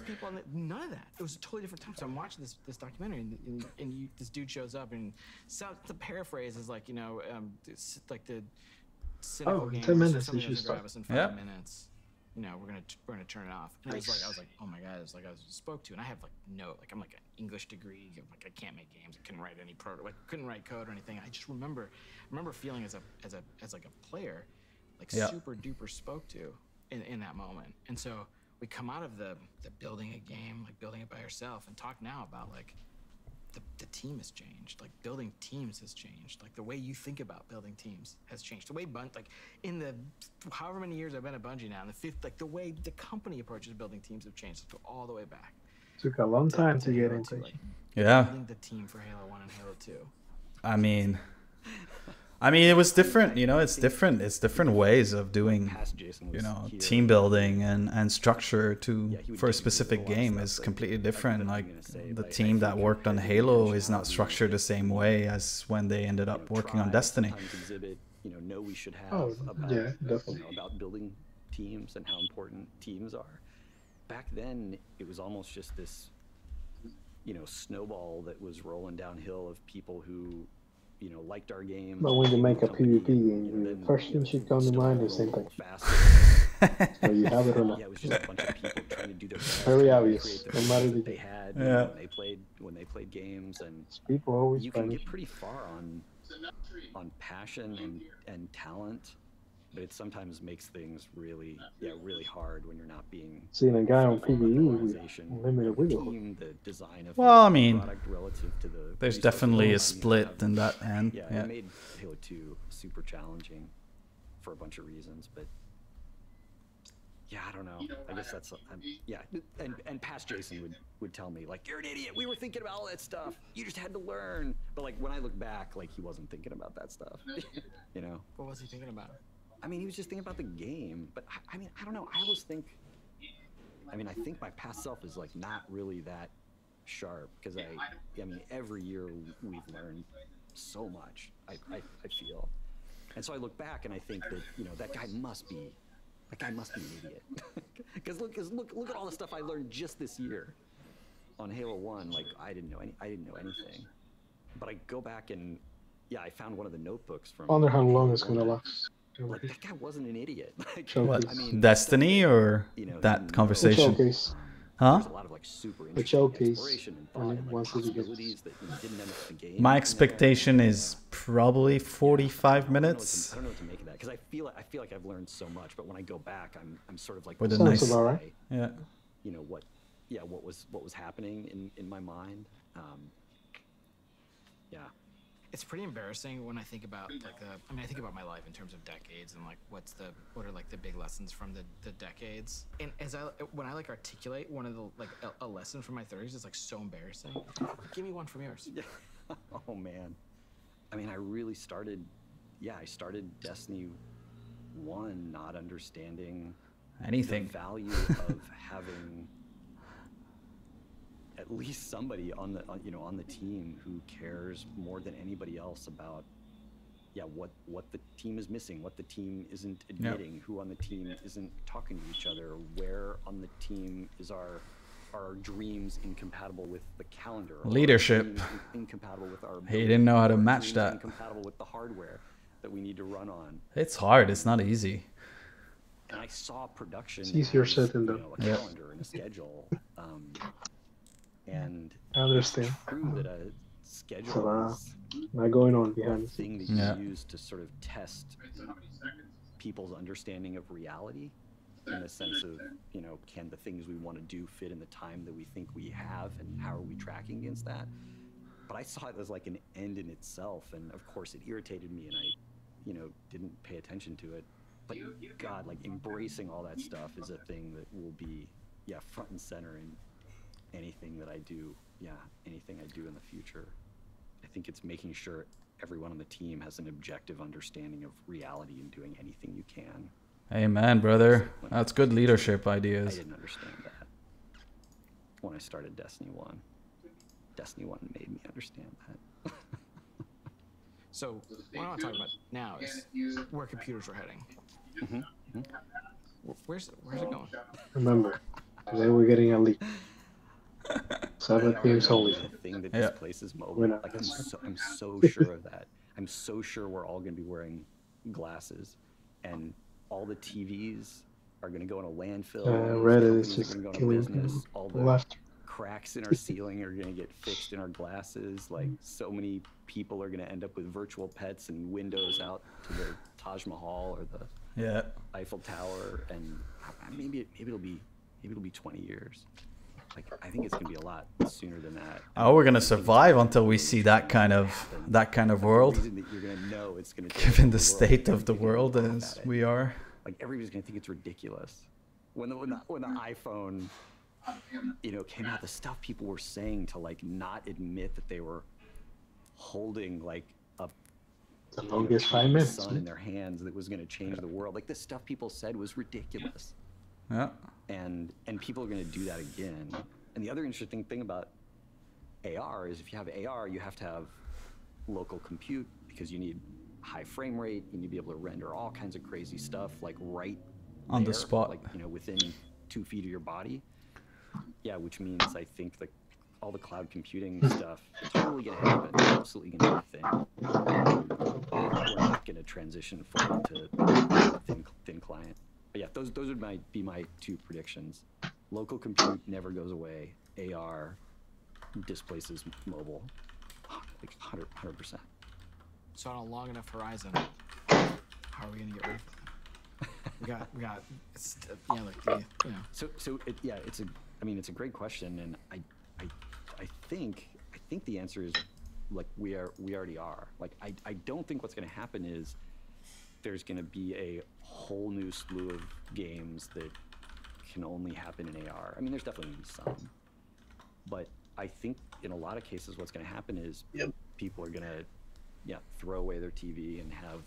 None of that. It was a totally different time. So I'm watching this documentary, and this dude shows up, and so the paraphrase is like, you know, it's like the cynical game. 10 minutes. Something You should doesn't grab start. us in 5 minutes. You know, we're gonna turn it off. And I was like, oh my god, it's like I was spoke to, and I have I'm like an English degree, like I can't make games, I couldn't write any couldn't write code or anything. I just remember feeling as like a player, like super duper spoke to in that moment. And so we come out of the building a game, like building it by yourself, and talk now about like the team has changed. Like building teams has changed. Like the way you think about building teams has changed. The way like in the however many years I've been at Bungie now, in the fifth, like the way the company approaches building teams have changed. Let's go all the way back. Took a long time to get into. Like, yeah. Building the team for Halo 1 and Halo 2. I mean, it was different, you know, it's different. It's different ways of doing, you know, team building and structure for a specific game is completely different. Like the team that worked on Halo is not structured the same way as when they ended up working on Destiny. We should have about building teams and how important teams are. Back then, it was almost just this, snowball that was rolling downhill of people who liked our game. But when you make a PvP game, the first thing should come to mind is the same thing. So you have it or not. Yeah, it was just a bunch of people trying to do their best. Very obvious, no matter the they had when they played games, and people always you can get pretty far on passion and talent, but it sometimes makes things really hard when you're not being seeing a guy on PvE with limited wiggle. The design of well, I mean, relative to the there's definitely a split in that end. Yeah, it made Halo 2 super challenging for a bunch of reasons, but yeah, I don't know. I guess that's and past Jason would tell me like, you're an idiot. We were thinking about all that stuff. You just had to learn. But like when I look back, like he wasn't thinking about that stuff. What was he thinking about? I mean, he was just thinking about the game, but I mean, I don't know. I always think, I think my past self is like not really that sharp because I mean, every year we've learned so much. I feel, and so I look back and I think that that guy must be an idiot because look at all the stuff I learned just this year on Halo 1. Like I didn't know anything, but I go back and I found one of the notebooks from. I wonder how long it's gonna last. Like that guy wasn't an idiot. Like, what? Destiny or that conversation? Huh? There's a lot of like super the showcase. Exploration and thought and like possibilities that didn't end up in the game. My expectation is probably 45 minutes. I don't know what to make of that because I feel like I've learned so much, but when I go back, I'm sort of like with a nice, right? Yeah. What was happening in my mind. Yeah. It's pretty embarrassing when I think about I think about my life in terms of decades and like what are like the big lessons from the decades. And when I like articulate one of the like a lesson from my 30s, it's like so embarrassing. Give me one from yours. Oh man. I mean, I really started Destiny 1 not understanding anything. The value of having at least somebody on the team who cares more than anybody else about what the team is missing, what the team isn't admitting, who on the team isn't talking to each other, where on the team is our dreams incompatible with the calendar, leadership incompatible with our he didn't know how to match that, incompatible with the hardware that we need to run on. It's hard, it's not easy. And I saw production. It's easier said than done. A calendar and a schedule. And I understand. It's true that a schedule is not going on behind the thing that you use to sort of test people's understanding of reality, in the sense of can the things we want to do fit in the time that we think we have, and how are we tracking against that? But I saw it as like an end in itself, and of course it irritated me, and I didn't pay attention to it. But God, like embracing all that stuff is a thing that will be front and center in anything that I do, anything I do in the future. I think it's making sure everyone on the team has an objective understanding of reality and doing anything you can. Amen, brother. That's good leadership ideas. I didn't understand that. when I started Destiny 1. Destiny 1 made me understand that. So what I want to talk about now is where computers are heading. Where's it going? Remember, today we're getting a leak. Sabbath games only. The thing that displaces mobile. We're not Like I'm so sure of that. I'm so sure we're all going to be wearing glasses, and all the TVs are going to go in a landfill. Reddit is companies just are going to go killing out of business. All the left. cracks in our ceiling are going to get fixed in our glasses. Like, so many people are going to end up with virtual pets and windows out to the Taj Mahal or the Eiffel Tower, and maybe it'll be 20 years. Like, I think it's gonna be a lot sooner than that. Oh, we're gonna survive until we see that kind of world. The reason that you're gonna know it's gonna given the state of the world as we are. Like, everybody's gonna think it's ridiculous. When the iPhone, came out, the stuff people were saying to like not admit that they were holding like the longest 5 minutes sun in their hands that was gonna change the world. Like, the stuff people said was ridiculous. Yeah. And people are going to do that again. And the other interesting thing about AR is if you have AR, you have to have local compute because you need high frame rate. You need to be able to render all kinds of crazy stuff like right on there, the spot, like within 2 feet of your body. Yeah, which means I think like all the cloud computing stuff is totally going to happen. Absolutely going to be a thing. We're not going to transition fully to thin client. But yeah, those would be my 2 predictions. Local compute never goes away. AR displaces mobile, like 100%. So on a long enough horizon, how are we gonna get ready for that? We got. It's, it's a great question, and I think the answer is like we already are. Like, I don't think what's gonna happen is there's going to be a whole new slew of games that can only happen in AR. I mean, there's definitely going to be some. But I think in a lot of cases what's going to happen is people are going to throw away their TV and have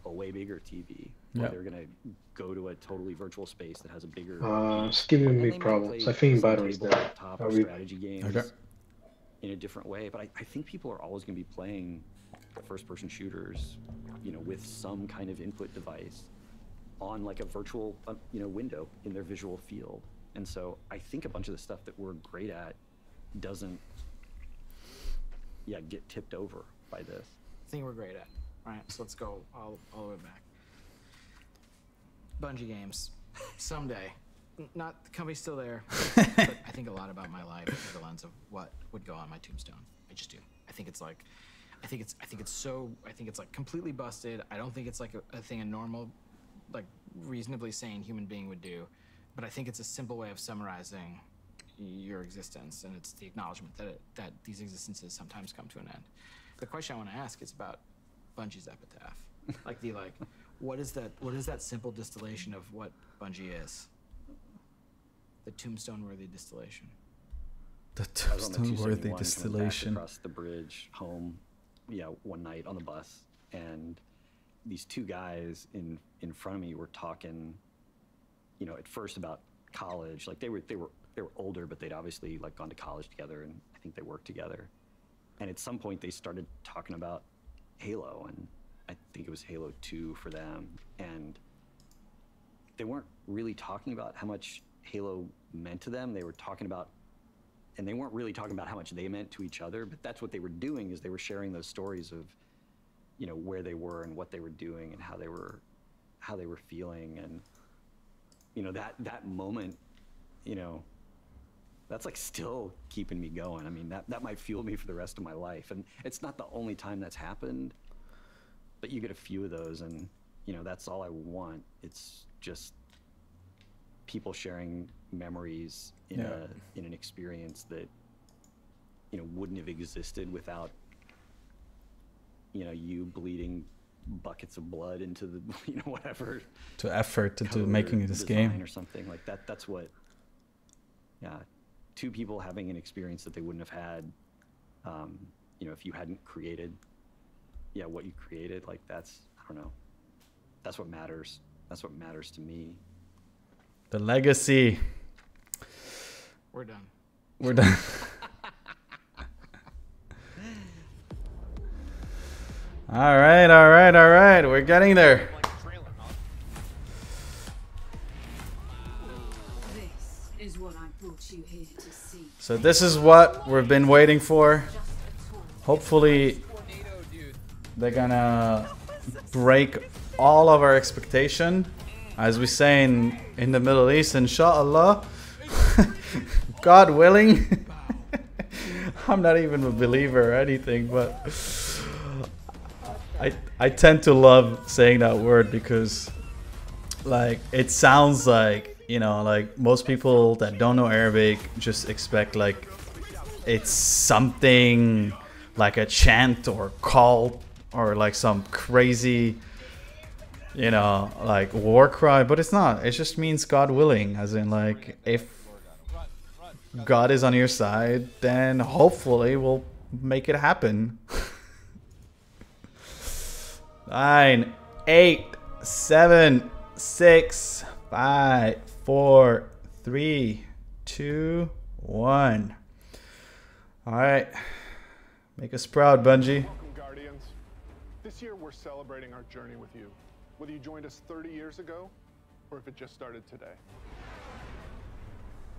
a way bigger TV. Or they're going to go to a totally virtual space that has a bigger... it's giving me problems. I think battery's dead. Or strategy games in a different way. But I think people are always going to be playing first-person shooters, with some kind of input device on like a virtual, window in their visual field. And so I think a bunch of the stuff that we're great at doesn't, get tipped over by this. Thing we're great at. All right, so let's go all the way back. Bungie games, someday. Not the company's still there, but I think a lot about my life through the lens of what would go on my tombstone. I just do. I think it's like completely busted. I don't think it's like a thing a normal, like reasonably sane human being would do, but I think it's a simple way of summarizing your existence, and it's the acknowledgement that these existences sometimes come to an end. The question I want to ask is about Bungie's epitaph. What is that simple distillation of what Bungie is? The tombstone-worthy distillation. The tombstone-worthy distillation. Across the bridge home. One night on the bus, and these 2 guys in front of me were talking, at first about college. Like, they were older, but they'd obviously like gone to college together, and I think they worked together. And at some point they started talking about Halo, and I think it was Halo 2 for them. And they weren't really talking about how much Halo meant to them. They were talking about, and they weren't really talking about how much they meant to each other, but that's what they were doing, is they were sharing those stories of, where they were and what they were doing and how they were feeling. And, that moment, that's like still keeping me going. I mean, that might fuel me for the rest of my life. And it's not the only time that's happened, but you get a few of those, and, that's all I want. It's just people sharing memories in an experience that wouldn't have existed without you bleeding buckets of blood into the whatever to effort into making this game or something like that. That's what 2 people having an experience that they wouldn't have had if you hadn't created what you created. Like, that's, I don't know, that's what matters. That's what matters to me. The legacy. We're done. We're done. All right, all right, all right. We're getting there. This is what I brought you here to see. So this is what we've been waiting for. Hopefully, they're gonna break all of our expectation. As we say in the Middle East, inshallah. God willing. I'm not even a believer or anything, but I tend to love saying that word because like it sounds like, you know, like most people that don't know Arabic just expect like it's something like a chant or call or like some crazy, you know, like war cry, but it's not. It just means God willing, as in like if God is on your side, then hopefully we'll make it happen. 9, 8, 7, 6, 5, 4, 3, 2, 1. All right, make us proud, Bungie. Welcome, Guardians. This year we're celebrating our journey with you, whether you joined us 30 years ago or if it just started today.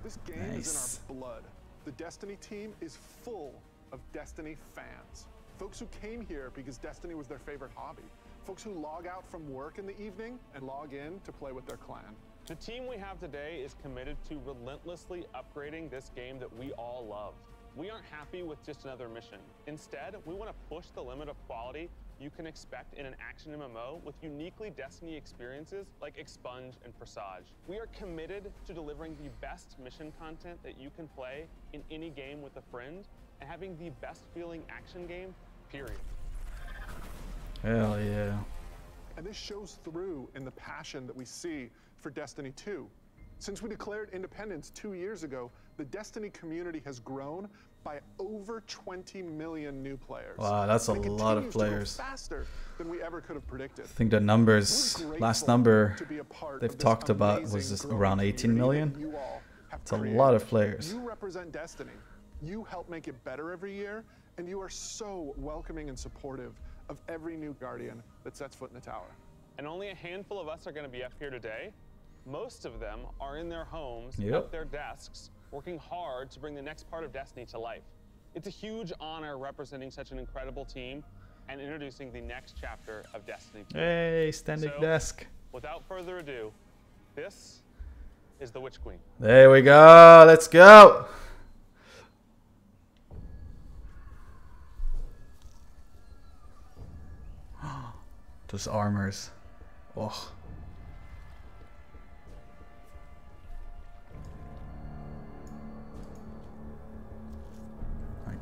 This game is in our blood. The Destiny team is full of Destiny fans. Folks who came here because Destiny was their favorite hobby. Folks who log out from work in the evening and log in to play with their clan. The team we have today is committed to relentlessly upgrading this game that we all love. We aren't happy with just another mission. Instead, we want to push the limit of quality you can expect in an action MMO with uniquely Destiny experiences like Expunge and Presage. We are committed to delivering the best mission content that you can play in any game with a friend and having the best feeling action game, period. Hell yeah. And this shows through in the passion that we see for Destiny 2. Since we declared independence 2 years ago, the Destiny community has grown by over 20 million new players. Wow, that's a and it lot of continues to grow players. faster than we ever could have predicted. I think the numbers, last number they've talked about was just around 18 million. It's a lot of players. You represent Destiny. You help make it better every year, and you are so welcoming and supportive of every new Guardian that sets foot in the tower. And only a handful of us are going to be up here today. Most of them are in their homes, Yep. at their desks, working hard to bring the next part of Destiny to life. It's a huge honor representing such an incredible team and introducing the next chapter of Destiny 2. Hey, standing desk. Without further ado, this is the Witch Queen. There we go. Let's go. Those armors. Oh.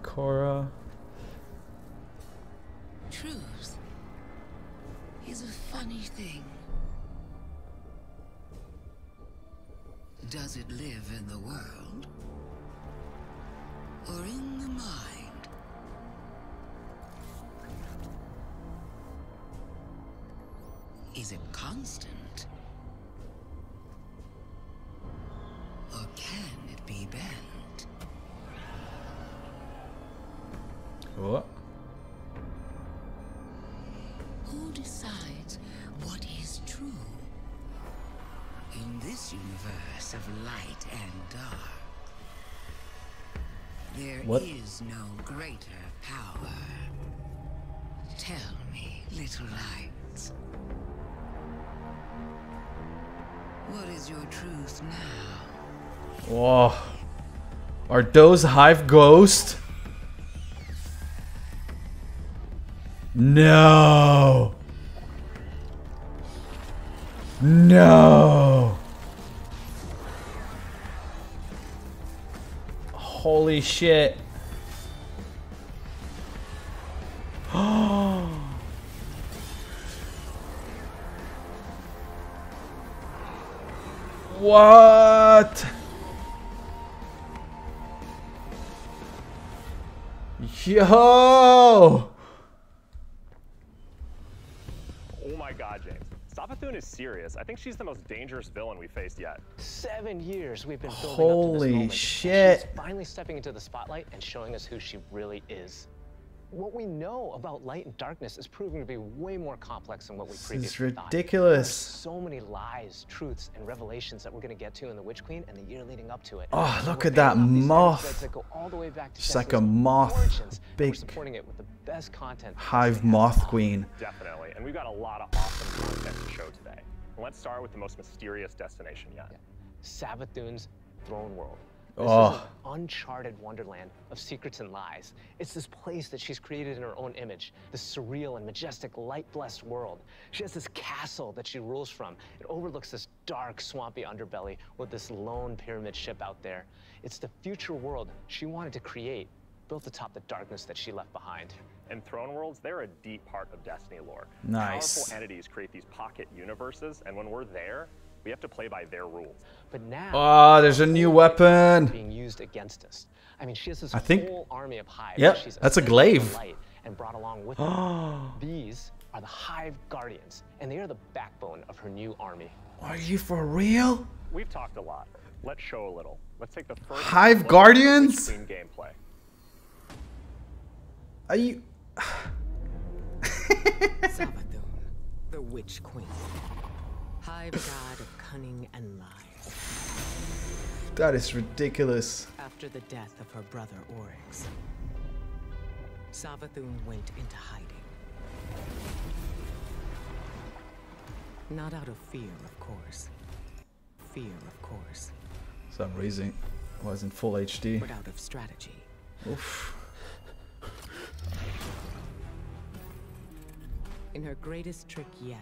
Ikora. Truth is a funny thing. Does it live in the world or in the mind? Is it constant or can it be bent? What? Who decides what is true? In this universe of light and dark, there is no greater power. Tell me, little lights, what is your truth now? Whoa. Are those Hive ghosts? No. No. Holy shit. What? Yo! Oh my god, James. Stop Savathun is serious. I think she's the most dangerous villain we faced yet. 7 years we've been building up to Holy this moment. shit. She's finally stepping into the spotlight and showing us who she really is. What we know about light and darkness is proving to be way more complex than what we This is previously thought. ridiculous. There's so many lies, truths, and revelations that we're going to get to in the Witch Queen and the year leading up to it. Oh, And look we're at that paying off these moth. threads that go all the way back to It's like a Destiny's moth. origins. Big We're supporting it with the best content. Hive moth queen. Definitely, and we've got a lot of awesome content to show today. And let's start with the most mysterious destination yet. Savathun's throne world. This Oh. is an uncharted wonderland of secrets and lies. It's this place that she's created in her own image, this surreal and majestic, light-blessed world. She has this castle that she rules from. It overlooks this dark, swampy underbelly with this lone pyramid ship out there. It's the future world she wanted to create, built atop the darkness that she left behind. And throne worlds, they're a deep part of Destiny lore. Nice. Powerful entities create these pocket universes, and when we're there, we have to play by their rules. But now, Oh, there's a new weapon. being used against us. I mean, she has this I think- whole army of Hive. Yep, that she's that's a ascended to glaive. the light and brought along with her. These are the Hive Guardians, and they are the backbone of her new army. Are you for real? We've talked a lot. Let's show a little. Let's take the first Hive look at Guardians? Witch Queen gameplay. Are you? Savathun, the Witch Queen. Hive god of cunning and lies. That is ridiculous. After the death of her brother Oryx, Savathun went into hiding. Not out of fear, of course. Fear, of course. Some reason it was in full HD. But out of strategy. Oof. In her greatest trick yet,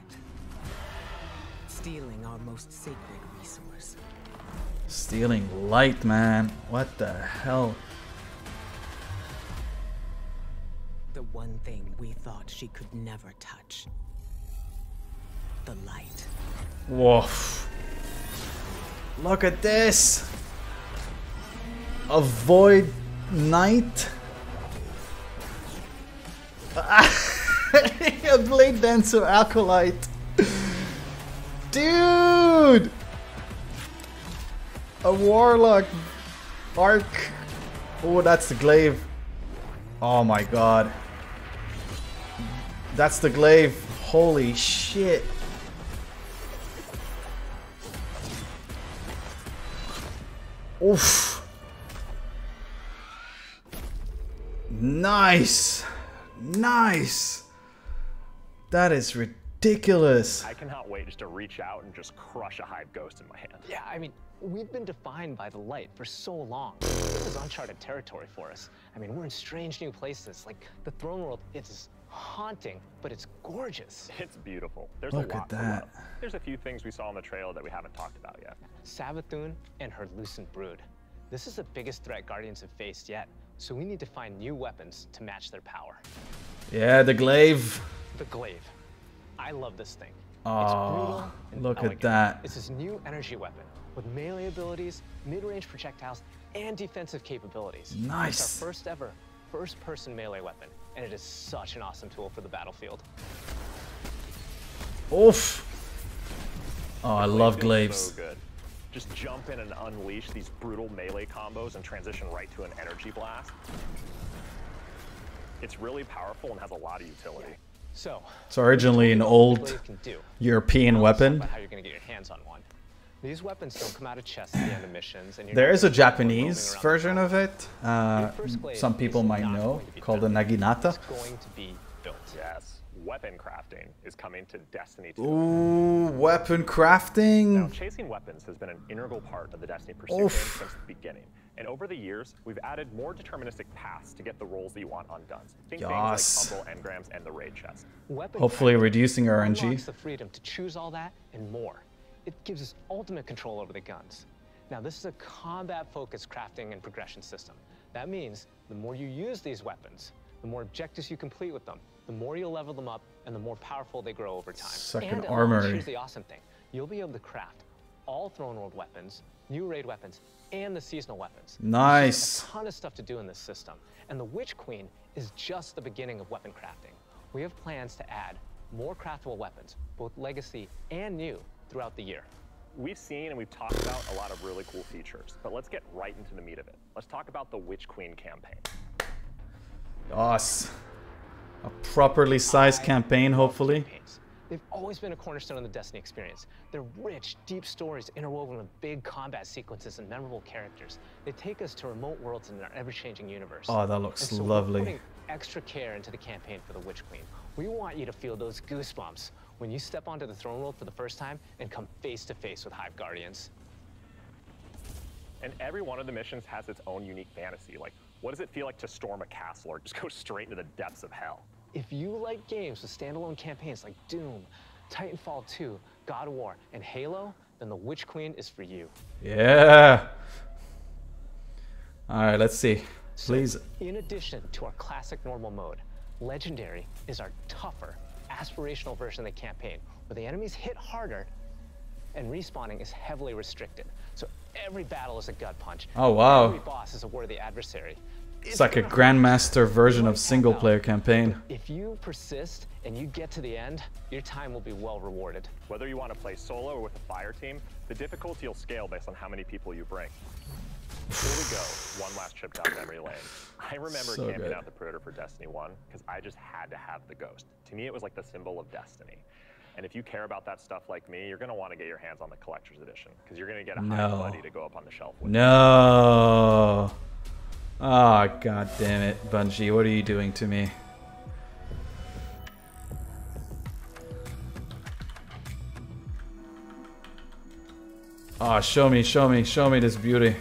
stealing our most sacred resource. Stealing light, man. What the hell? The one thing we thought she could never touch. The light. Woof. Look at this. A void knight. A blade dancer acolyte. Dude. A warlock. Arc. Oh, that's the glaive. Oh my god. That's the glaive. Holy shit. Oof. Nice. Nice. That is ridiculous. I cannot wait just to reach out and just crush a Hive Ghost in my hand. Yeah, I mean, we've been defined by the light for so long. This is uncharted territory for us. I mean, we're in strange new places. Like, the throne world, it's haunting, but it's gorgeous. It's beautiful. There's Look a lot at to that. love. There's a few things we saw in the trailer that we haven't talked about yet. Savathun and her Lucent Brood. This is the biggest threat Guardians have faced yet, so we need to find new weapons to match their power. Yeah, the glaive. The Glaive. I love this thing. Oh, It's brutal and look at elegant. that. It's this new energy weapon with melee abilities, mid-range projectiles, and defensive capabilities. Nice. It's our first ever first-person melee weapon, and it is such an awesome tool for the battlefield. Oof. Oh, I love So glaives. good. Just jump in and unleash these brutal melee combos and transition right to an energy blast. It's really powerful and has a lot of utility. So, It's originally an old Glaive can do. European Now let's talk weapon. about how you're going to get your hands on one. These weapons don't come out of chests at the end of missions, and you're There not is a gonna be roaming Japanese around version of it. first glaive Some people is might not know, going to be called the built. Naginata. It's going to be built. Yes, weapon crafting is coming to Destiny 2. Ooh, weapon Now, crafting. chasing weapons has been an integral part of the Destiny pursuit Oof. game since the beginning. And over the years, we've added more deterministic paths to get the roles that you want on guns. Think Yes. things like Humble Engrams and the Raid Chest. Weapon Hopefully crafting reducing unlocks RNG. the freedom to choose all that and more. It gives us ultimate control over the guns. Now, this is a combat-focused crafting and progression system. That means the more you use these weapons, the more objectives you complete with them, the more you'll level them up, and the more powerful they grow over time. Second and at armory. launch, here's the awesome thing. You'll be able to craft all Throne World weapons, new raid weapons, and the seasonal weapons. Nice. There's a ton of stuff to do in this system, and the Witch Queen is just the beginning of weapon crafting. We have plans to add more craftable weapons, both legacy and new, throughout the year. We've seen and we've talked about a lot of really cool features, but let's get right into the meat of it. Let's talk about the Witch Queen campaign. Yes. A properly sized campaign, hopefully. They've always been a cornerstone of the Destiny experience. They're rich, deep stories interwoven with big combat sequences and memorable characters. They take us to remote worlds in our ever-changing universe. Oh, that looks And so lovely. We're putting extra care into the campaign for the Witch Queen. We want you to feel those goosebumps when you step onto the throne world for the first time and come face to face with Hive Guardians. And every one of the missions has its own unique fantasy. Like, what does it feel like to storm a castle or just go straight into the depths of hell? If you like games with standalone campaigns like Doom, Titanfall 2, God of War, and Halo, then the Witch Queen is for you. Yeah. All right, let's see. Please. In addition to our classic normal mode, Legendary is our tougher, aspirational version of the campaign, where the enemies hit harder and respawning is heavily restricted. So every battle is a gut punch. Oh, wow. Every boss is a worthy adversary. It's like a Grandmaster version of single-player campaign. If you persist and you get to the end, your time will be well rewarded. Whether you want to play solo or with a fire team, the difficulty will scale based on how many people you bring. Here we go, one last trip down memory lane. I remember So camping good. out the Predator for Destiny 1 because I just had to have the Ghost. To me, it was like the symbol of Destiny. And if you care about that stuff like me, you're going to want to get your hands on the Collector's Edition because you're going to get a Hive No. buddy to go up on the shelf with. No. Ah, god damn it, Bungie. What are you doing to me? Ah, show me this beauty.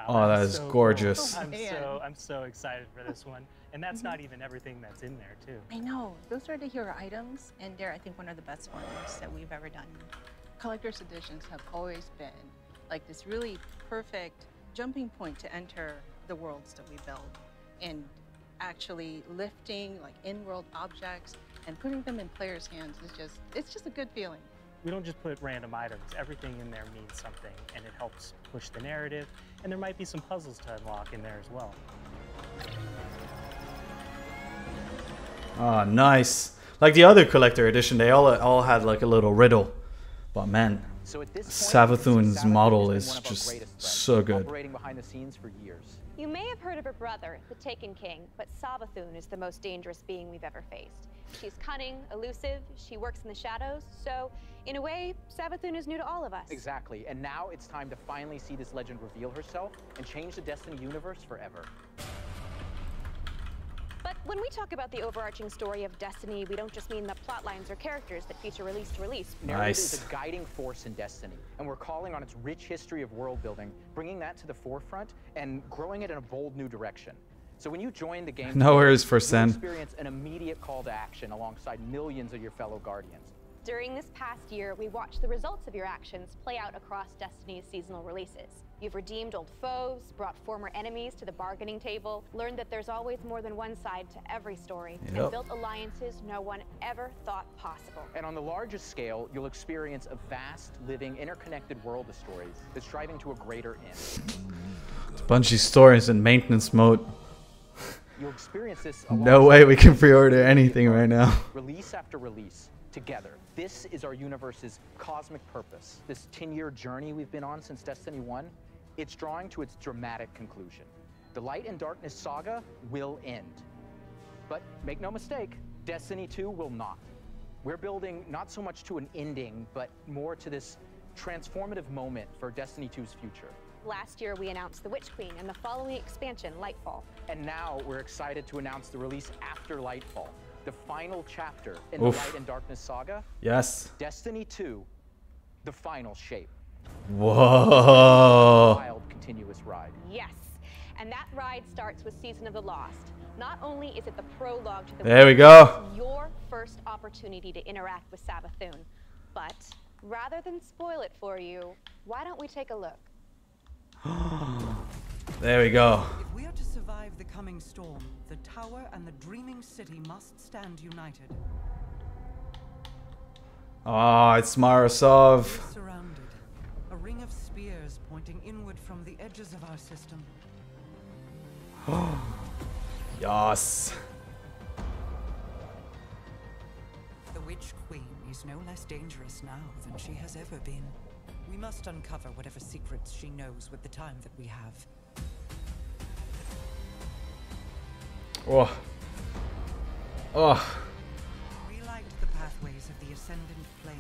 Oh, that is gorgeous. I'm so excited for this one, and that's not even everything that's in there too. I know. Those are the hero items, and they're, I think, one of the best ones that we've ever done. Collector's editions have always been like this really perfect jumping point to enter the worlds that we build, and actually lifting like in-world objects and putting them in players' hands is it's just a good feeling. We don't just put random items. Everything in there means something, and it helps push the narrative, and there might be some puzzles to unlock in there as well. Ah, nice. Like the other collector edition, they all had like a little riddle. But man, Savathun's model is just so good. Operating behind the scenes for years. You may have heard of her brother, the Taken King, but Savathun is the most dangerous being we've ever faced. She's cunning, elusive, she works in the shadows, so in a way, Savathun is new to all of us. Exactly, and now it's time to finally see this legend reveal herself and change the Destiny universe forever. But when we talk about the overarching story of Destiny, we don't just mean the plot lines or characters that feature release to release. Narrative is a guiding force in Destiny, and we're calling on its rich history of world building, bringing that to the forefront, and growing it in a bold new direction. So when you join the game, Nowhere is for you'll Sen. experience an immediate call to action alongside millions of your fellow Guardians. During this past year, we watched the results of your actions play out across Destiny's seasonal releases. You've redeemed old foes, brought former enemies to the bargaining table, learned that there's always more than one side to every story, and Yep. built alliances no one ever thought possible. And on the largest scale, you'll experience a vast, living, interconnected world of stories that's striving to a greater end. Bungie stories in maintenance mode. You'll experience this No way we can pre-order anything right now. release after release together. This is our universe's cosmic purpose. This 10-year journey we've been on since Destiny 1, it's drawing to its dramatic conclusion. The Light and Darkness saga will end. But make no mistake, Destiny 2 will not. We're building not so much to an ending, but more to this transformative moment for Destiny 2's future. Last year, we announced the Witch Queen and the following expansion, Lightfall. And now we're excited to announce the release after Lightfall, the final chapter in the Oof. Light and Darkness saga. Yes. Destiny 2, the final shape. Whoa. Wild, continuous ride. Yes, and that ride starts with Season of the Lost. Not only is it the prologue to the There we Witch go. Queen, it's your first opportunity to interact with Savathun. But rather than spoil it for you, why don't we take a look? There we go. If we are to survive the coming storm, the tower and the dreaming city must stand united. Oh, it's Marasov. Surrounded, a ring of edges of our system. Yes. The Witch Queen is no less dangerous now than she has ever been. We must uncover whatever secrets she knows with the time that we have. Oh. Oh. Relight the pathways of the Ascendant Plane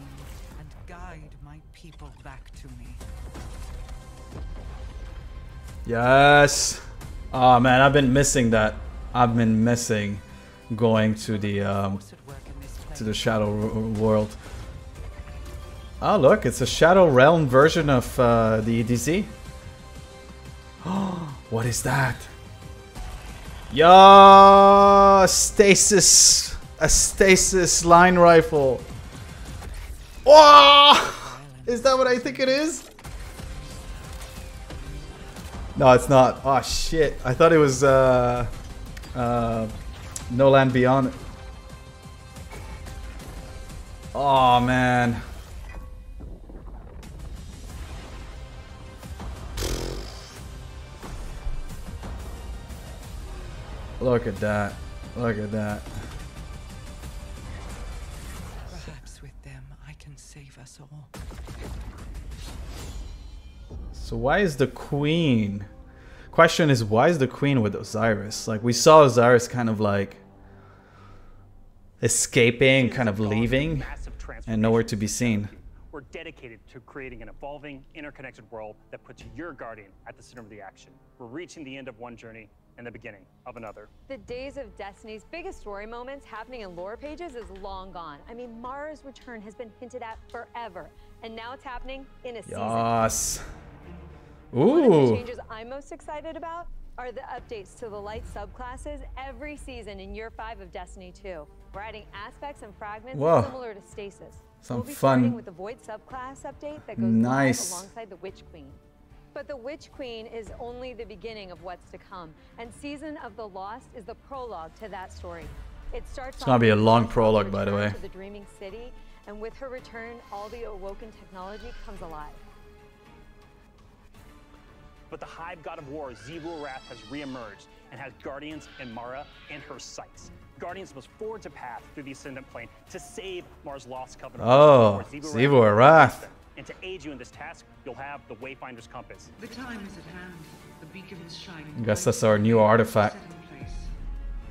and guide my people back to me. Yes. Oh man, I've been missing that. I've been missing going to the Shadow World. Oh look, it's a Shadow Realm version of the EDZ. Oh, what is that? Yeah, stasis, a stasis line rifle. Oh, is that what I think it is? No, it's not. Oh shit! I thought it was No Land Beyond. Oh man. Look at that. Look at that. Perhaps with them I can save us all. So why is the queen? Question is, why is the queen with Osiris? Like, we saw Osiris kind of like escaping, kind of leaving, and nowhere to be seen. We're dedicated to creating an evolving, interconnected world that puts your guardian at the center of the action. We're reaching the end of one journey and the beginning of another. The days of Destiny's biggest story moments happening in lore pages is long gone. I mean, Mara's return has been hinted at forever, and now it's happening in a season. Yes. One of the Ooh. changes I'm most excited about are the updates to the light subclasses every season in year 5 of Destiny 2. We're adding aspects and fragments Whoa. similar to stasis. Some we'll be fun. starting with the Void subclass update that goes Nice. live alongside the Witch Queen. But the Witch Queen is only the beginning of what's to come, and Season of the Lost is the prologue to that story. It starts It's gonna be a off with long Martha's prologue, by the return way. to the Dreaming City, and with her return, all the awoken technology comes alive. But the Hive God of War, Zevul Wrath, has reemerged and has Guardians and Mara in her sights. Guardians must forge a path through the Ascendant Plane to save Mara's lost covenant. Oh, before Zevul Wrath. And to aid you in this task, you'll have the Wayfinder's Compass. The time is at hand. The beacons shine. I guess that's our new artifact.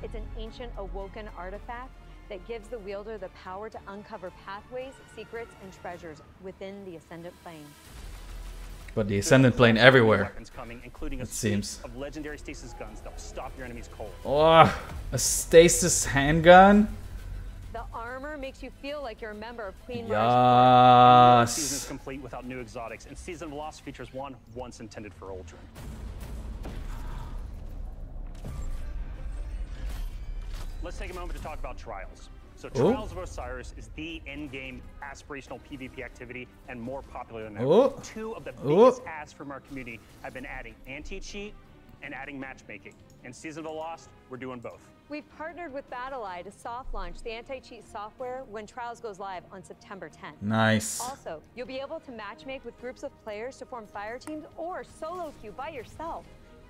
It's an ancient awoken artifact that gives the wielder the power to uncover pathways, secrets, and treasures within the Ascendant Plane. But the Ascendant Plane everywhere, Weapons coming, including a it suite seems. of legendary stasis guns that will stop your enemies cold. Oh, a stasis handgun? The armor makes you feel like you're a member of Queen Mara's Season is Yes. complete without new exotics, and Season of the Lost features one once intended for Uldren. Let's take a moment to talk about Trials. So Oh. Trials of Osiris is the endgame aspirational PvP activity and more popular than ever. Oh. Two of the Oh. biggest asks from our community have been adding anti-cheat and adding matchmaking. In Season of the Lost, we're doing both. We've partnered with BattleEye to soft launch the anti-cheat software when Trials goes live on September 10th. Nice. Also, you'll be able to matchmake with groups of players to form fire teams or solo queue by yourself.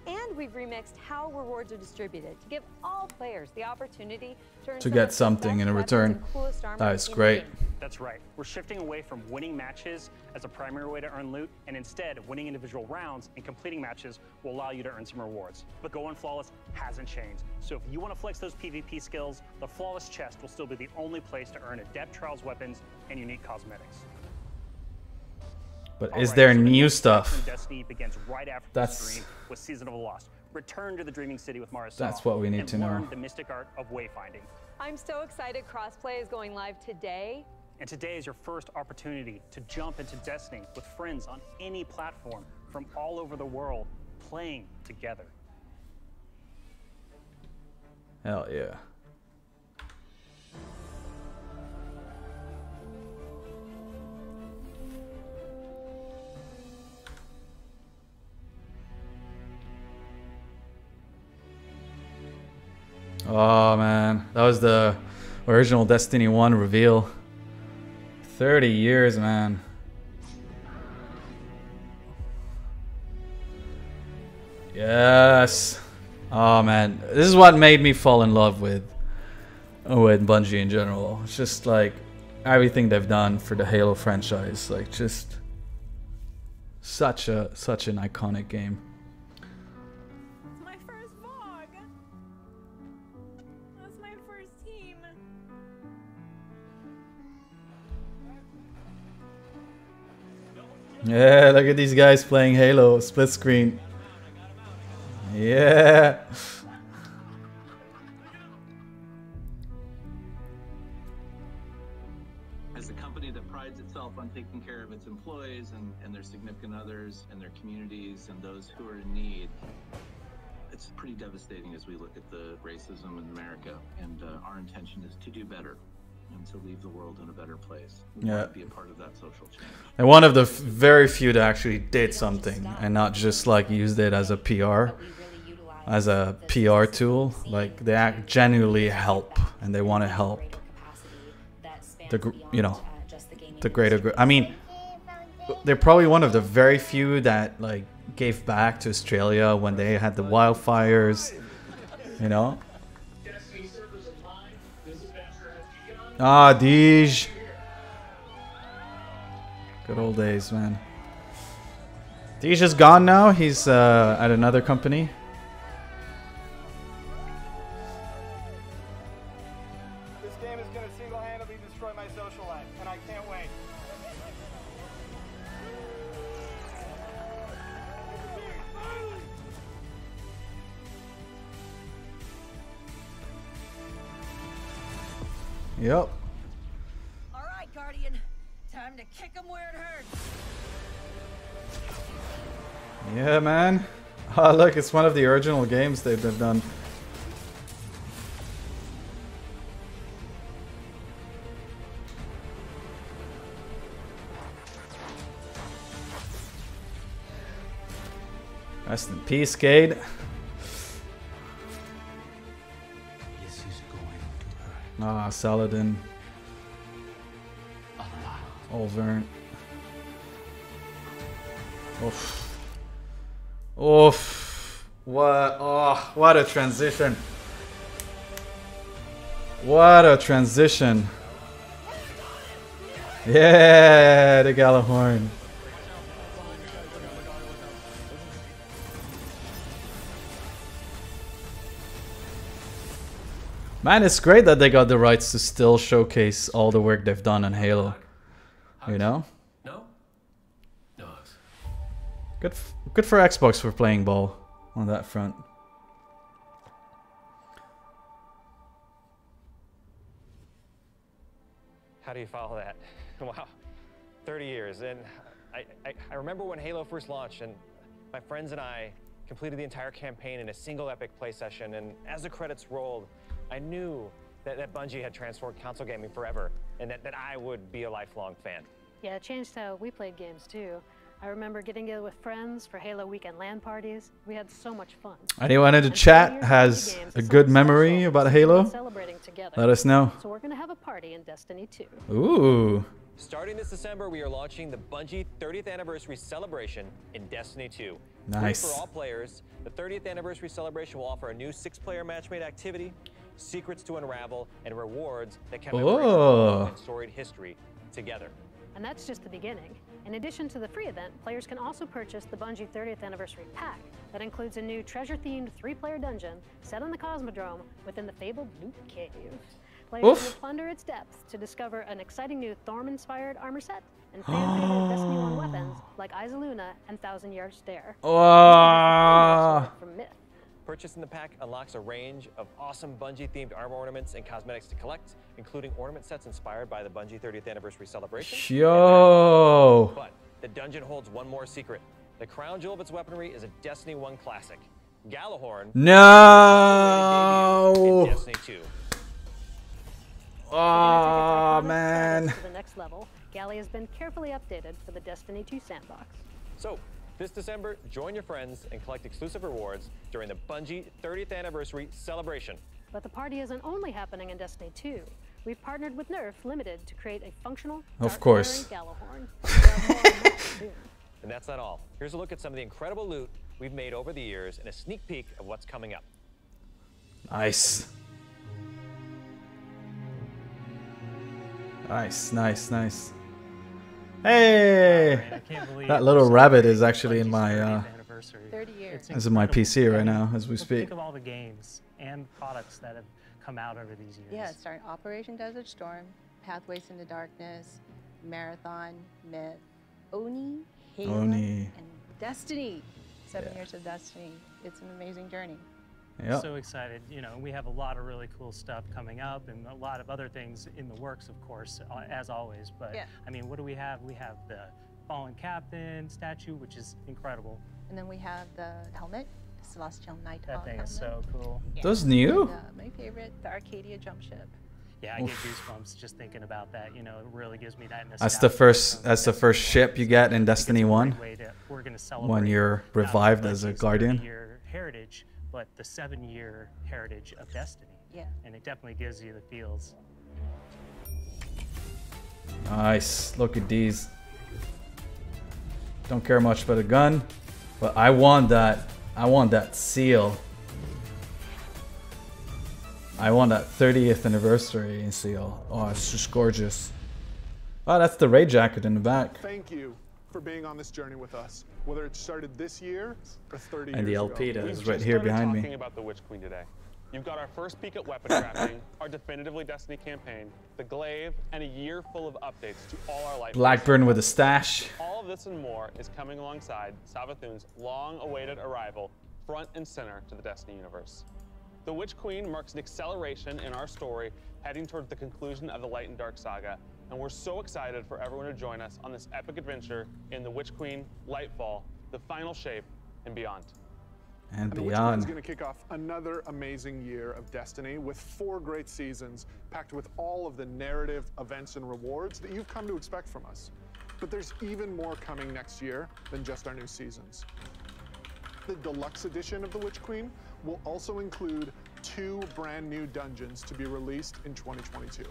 And we've remixed how rewards are distributed to give all players the opportunity to earn To some get of the something best in weapons return. and coolest armor That is in the great. game. That's right. We're shifting away from winning matches as a primary way to earn loot, and instead, winning individual rounds and completing matches will allow you to earn some rewards. But Going Flawless hasn't changed. So if you want to flex those PvP skills, the Flawless chest will still be the only place to earn adept trials weapons and unique cosmetics. But All is right, there so the new next stuff? section of Destiny begins right after That's- the stream with Season of the Lost. Return to the Dreaming City with Mara That's Song what we need and to know. learn the mystic art of wayfinding. I'm so excited crossplay is going live today. And today is your first opportunity to jump into Destiny with friends on any platform from all over the world, playing together. Hell yeah. Oh man, that was the original Destiny 1 reveal. 30 years, man. Yes. Oh man, this is what made me fall in love with Bungie in general. It's just like everything they've done for the Halo franchise, like just such an iconic game. It's my first vlog. That's my first team. Yeah, look at these guys playing Halo split screen. Yeah. As a company that prides itself on taking care of its employees and their significant others and their communities and those who are in need, it's pretty devastating as we look at the racism in America. And our intention is to do better and to leave the world in a better place. We want to be a part of that social change. And one of the very few that actually did something and not just like used it as a PR. As a PR tool, like they genuinely help, and they want to help the greater good. I mean, they're probably one of the very few that like gave back to Australia when they had the wildfires, you know. Ah, Deej. Good old days, man. Deej is gone now. He's at another company. Yep. All right, Guardian. Time to kick him where it hurts. Yeah, man. Oh, look, it's one of the original games they've done. Rest in peace, Cade. Ah, Saladin. Olvern. Oof. Oof. What? Oh, what a transition. What a transition. Yeah, the Gallahorn. Man, it's great that they got the rights to still showcase all the work they've done on Halo. You know? No? No. Good for Xbox for playing ball on that front. How do you follow that? Wow, 30 years. And I remember when Halo first launched, and my friends and I completed the entire campaign in a single epic play session. And as the credits rolled, I knew that Bungie had transformed console gaming forever, and that I would be a lifelong fan. Yeah, it changed how we played games too. I remember getting together with friends for Halo weekend LAN parties. We had so much fun. Anyone in the chat has a good memory about Halo? Let us know. So we're gonna have a party in Destiny 2. Ooh. Starting this December, we are launching the Bungie 30th Anniversary Celebration in Destiny 2. Nice. Free for all players, the 30th Anniversary Celebration will offer a new 6-player matchmade activity, secrets to unravel, and rewards that can commemorate and storied history together. And that's just the beginning. In addition to the free event, players can also purchase the Bungie 30th Anniversary Pack that includes a new treasure-themed 3-player dungeon set on the Cosmodrome within the fabled Loot Cave. Players will plunder its depths to discover an exciting new Thorm-inspired armor set and fan-favorite Destiny 1 weapons like Isoluna and Thousand Yard Stare. From Myth. Purchasing the pack unlocks a range of awesome Bungie-themed armor ornaments and cosmetics to collect, including ornament sets inspired by the Bungie 30th Anniversary Celebration. Yo! But the dungeon holds one more secret. The crown jewel of its weaponry is a Destiny 1 classic, Gallahorn. No! In Destiny 2. Oh, man. To the next level, Galley has been carefully updated for the Destiny 2 sandbox. So, this December, join your friends and collect exclusive rewards during the Bungie 30th Anniversary Celebration. But the party isn't only happening in Destiny 2. We've partnered with Nerf Limited to create a functional, of course, Gallahorn. The And that's not all. Here's a look at some of the incredible loot we've made over the years and a sneak peek of what's coming up. Nice. Nice, nice, nice. Hey! I can't believe That little rabbit is actually in my 30 years. is in my PC right now as we Let's speak. Think of all the games and products that have come out over these years. Yeah, starting Operation Desert Storm, Pathways into Darkness, Marathon, Myth, Oni, Halo, Oni. and Destiny. 7 years of Destiny. It's an amazing journey. Yep. So excited. You know, we have a lot of really cool stuff coming up and a lot of other things in the works, of course, as always. But Yeah. I mean, what do we have? We have the Fallen Captain statue, which is incredible. And then we have the helmet, the Celestial Nighthawk That thing helmet. is so cool. Those new? And, my favorite, the Arcadia jump ship. Yeah, I get goosebumps just thinking about that. You know, it really gives me that nostalgia. That's the first ship you get in Destiny 1 We're gonna celebrate when you're revived as a guardian. 30-year heritage, but the 7-year heritage of Destiny. Yeah. And it definitely gives you the feels. Nice. Look at these. Don't care much about a gun, but I want that. I want that seal. I want that 30th anniversary seal. Oh, it's just gorgeous. Oh, that's the raid jacket in the back. Thank you for being on this journey with us, whether it started this year or 30 And the years LP ago. that We've is right just here started behind talking me. about the Witch Queen today. You've got our first peek at weapon crafting, our definitively Destiny campaign, the Glaive, and a year full of updates to all our light. Blackburn with a stash. All of this and more is coming alongside Sabbath's long-awaited arrival, front and center to the Destiny universe. The Witch Queen marks an acceleration in our story, heading towards the conclusion of the Light and Dark saga, and we're so excited for everyone to join us on this epic adventure in the Witch Queen, Lightfall, the final shape, and beyond. And The Witch Queen is beyond. going to kick off another amazing year of Destiny with 4 great seasons packed with all of the narrative, events, and rewards that you've come to expect from us. But there's even more coming next year than just our new seasons. The deluxe edition of the Witch Queen will also include 2 brand new dungeons to be released in 2022.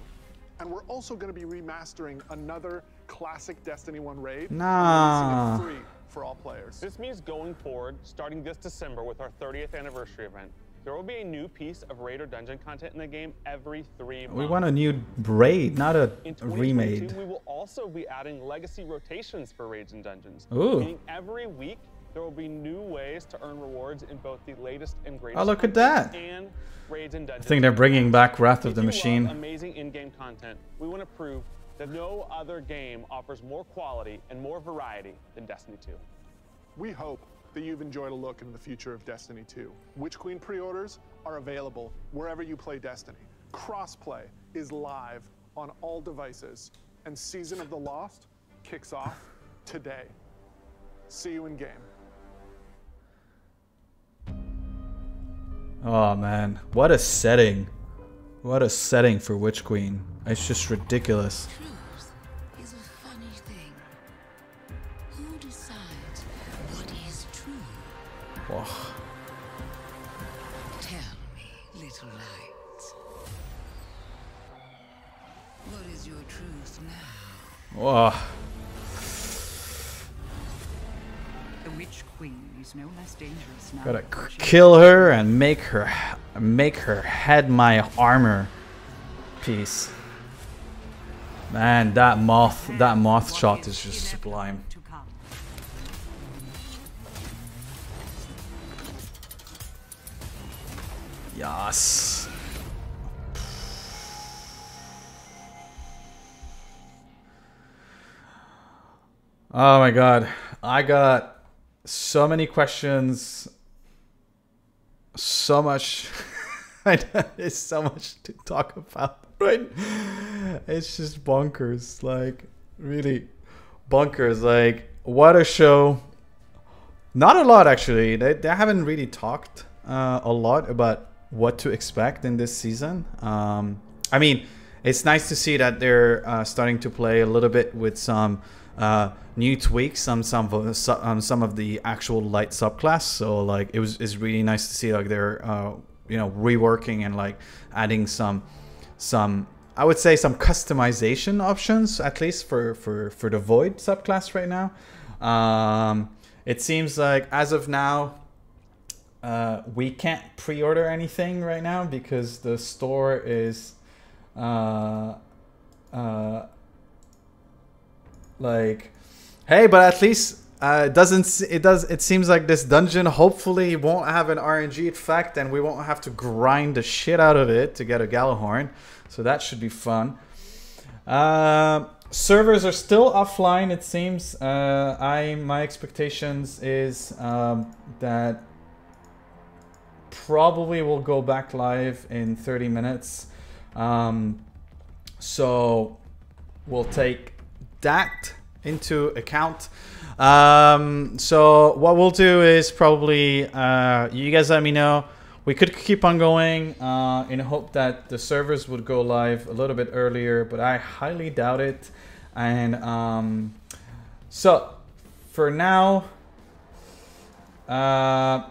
And we're also going to be remastering another classic Destiny 1 raid Nah. and releasing it free for all players. This means going forward, starting this December with our 30th anniversary event, there will be a new piece of raid or dungeon content in the game every 3 months. We want a new raid, not a In remade. 2022, we will also be adding legacy rotations for raids and dungeons. Ooh. Meaning every week, there will be new ways to earn rewards in both the latest and greatest Oh, look at content that. and raids and I dungeons. think they're bringing back Wrath of If the you Machine. love amazing in-game content, we want to prove that no other game offers more quality and more variety than Destiny 2. We hope that you've enjoyed a look into the future of Destiny 2. Witch Queen pre-orders are available wherever you play Destiny. Crossplay is live on all devices, and Season of the Lost kicks off today. See you in game. Oh man, what a setting. What a setting for Witch Queen. It's just ridiculous. Truth is a funny thing. Who decides what is true? Oh, Tell me, little light. What is your truth now? oh. The Witch Queen is no less dangerous now. Gotta kill her and make her head my armor piece. Man, that moth shot is just sublime. Yes. Oh my god. I got so many questions. So much. There's so much to talk about, right? It's just bonkers. Like, really bonkers. Like, what a show. Not a lot, actually. They haven't really talked a lot about what to expect in this season. I mean, it's nice to see that they're starting to play a little bit with some new tweaks on some of the actual light subclass. So like it's really nice to see like they're you know, reworking and like adding some I would say some customization options, at least for the Void subclass right now. It seems like as of now, we can't pre-order anything right now because the store is like, hey, but at least it seems like this dungeon hopefully won't have an RNG effect and we won't have to grind the shit out of it to get a Galahorn, so that should be fun. Servers are still offline, it seems. My expectations is that probably we'll go back live in 30 minutes. So we'll take that into account. So what we'll do is probably, you guys let me know. We could keep on going in hope that the servers would go live a little bit earlier, but I highly doubt it. And so for now, I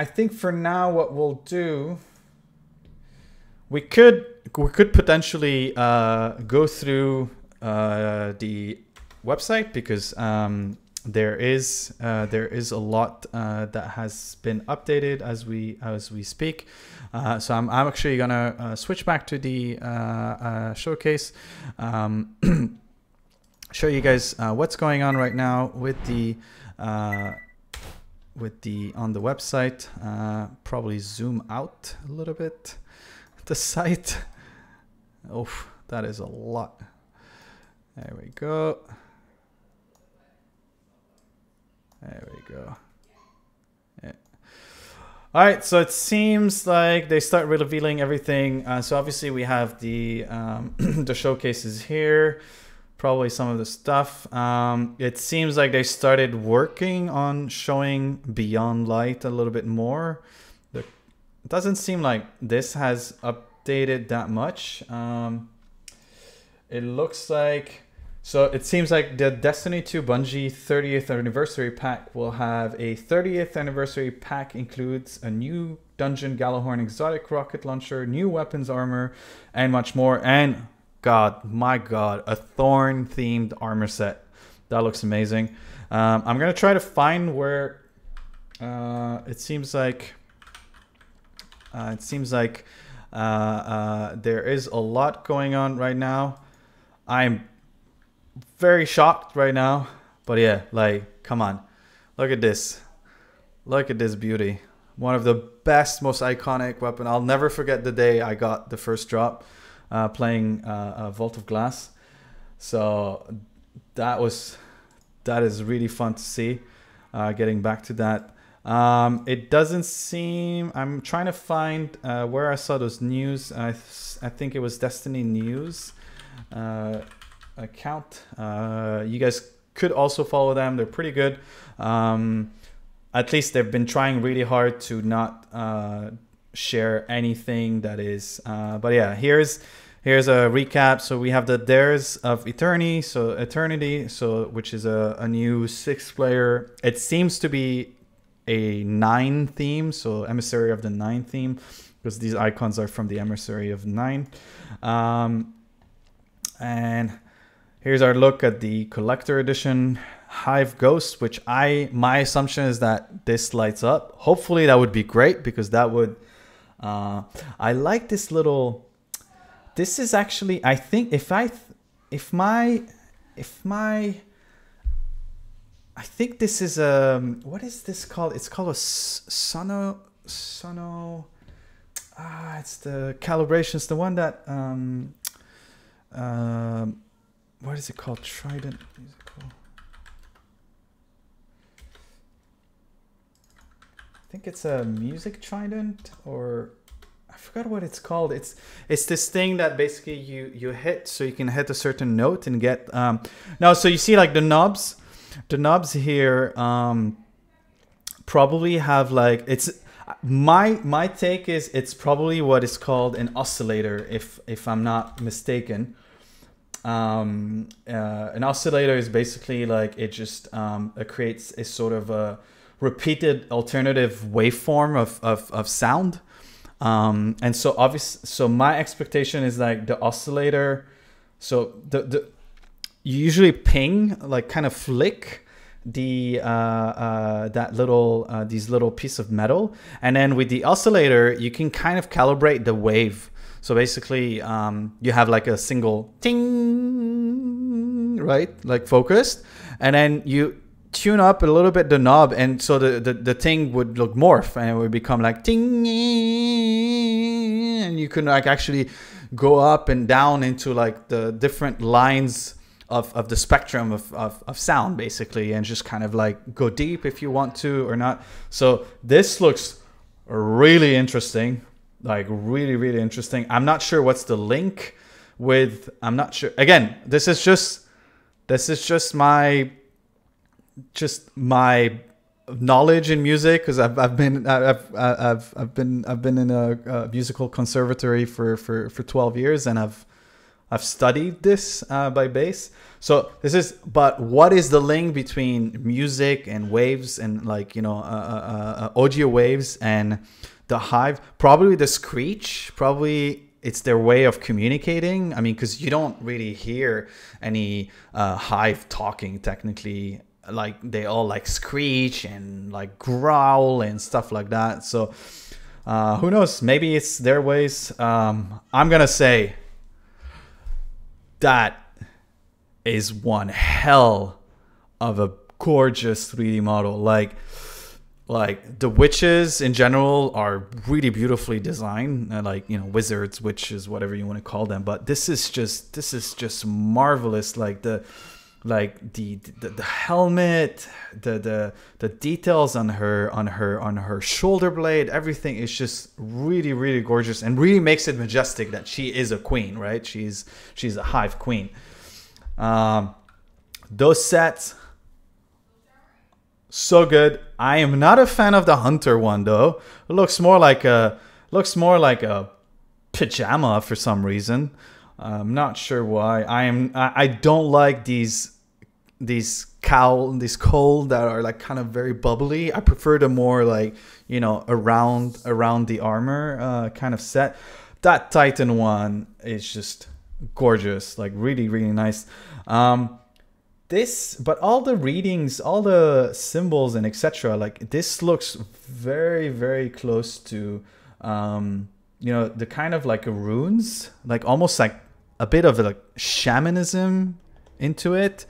think for now what we'll do, we could potentially go through the website because there is a lot that has been updated as we speak. So I'm actually gonna switch back to the showcase, show you guys what's going on right now with the on the website. Probably zoom out a little bit the site. Oh, that is a lot. There we go. There we go. Yeah. All right, so it seems like they start revealing everything. So obviously we have the the showcases here, probably some of the stuff. It seems like they started working on showing Beyond Light a little bit more. It doesn't seem like this has updated that much. It looks like, so it seems like the Destiny 2 Bungie 30th anniversary pack will have a 30th anniversary pack, includes a new dungeon Galahorn exotic rocket launcher, new weapons armor, and much more. And God, my God, a Thorn themed armor set. That looks amazing. I'm gonna try to find where it seems like there is a lot going on right now. I'm very shocked right now, but yeah, like, come on, look at this beauty. One of the best, most iconic weapon. I'll never forget the day I got the first drop playing Vault of Glass. So that is really fun to see. Getting back to that, it doesn't seem, I'm trying to find where I saw those news. I think it was Destiny News account. You guys could also follow them. They're pretty good. At least they've been trying really hard to not share anything that is but yeah, here's a recap. So we have the Dares of Eternity, which is a new 6-player. It seems to be a 9 theme, so Emissary of the 9 theme, because these icons are from the Emissary of 9. And here's our look at the collector edition Hive Ghost, which my assumption is that this lights up. Hopefully that would be great, because that would I like this little, this is actually, I think if I think this is what is this called? It's called a sono it's the calibration. It's the one that what is it called? Trident musical. I think it's a music trident, or I forgot what it's called. It's this thing that basically you hit, so you can hit a certain note and get no, so you see like the knobs here probably have like, it's my take is it's probably what is called an oscillator, if I'm not mistaken. An oscillator is basically like, it just it creates a sort of a repeated alternative waveform of sound. And so so my expectation is like the oscillator. So you usually ping, like kind of flick the that little these little piece of metal, and then with the oscillator you can kind of calibrate the wave. So basically you have like a single ting, right, like focused, and then you tune up a little bit the knob, and so the thing would look morph, and it would become like ting, and you can like actually go up and down into like the different lines of the spectrum of sound, basically, and just kind of like go deep if you want to or not. So this looks really interesting, like really interesting. I'm not sure what's the link with, I'm not sure. Again, this is just my knowledge in music, because I've been in a musical conservatory for 12 years, and I've studied this by bass. So this is, but what is the link between music and waves and like, you know, audio waves and the Hive? Probably the screech, probably it's their way of communicating. I mean, because you don't really hear any Hive talking technically. Like they all like screech and like growl and stuff like that. So who knows? Maybe it's their ways. I'm gonna say that is one hell of a gorgeous 3D model. Like the witches in general are really beautifully designed, like, you know, wizards, witches, whatever you want to call them. But this is just marvelous. Like the helmet, the details on her shoulder blade, everything is just really gorgeous, and really makes it majestic that she is a queen, right? She's a Hive queen. Those sets, so good. I am not a fan of the Hunter one though. It looks more like a pajama for some reason. I'm not sure why. I don't like these cowl that are like kind of very bubbly. I prefer the more like, you know, around the armor kind of set. That Titan one is just gorgeous, like really nice. But all the readings, all the symbols and etc., like this looks very close to you know, the kind of like runes, like almost like a bit of like shamanism into it.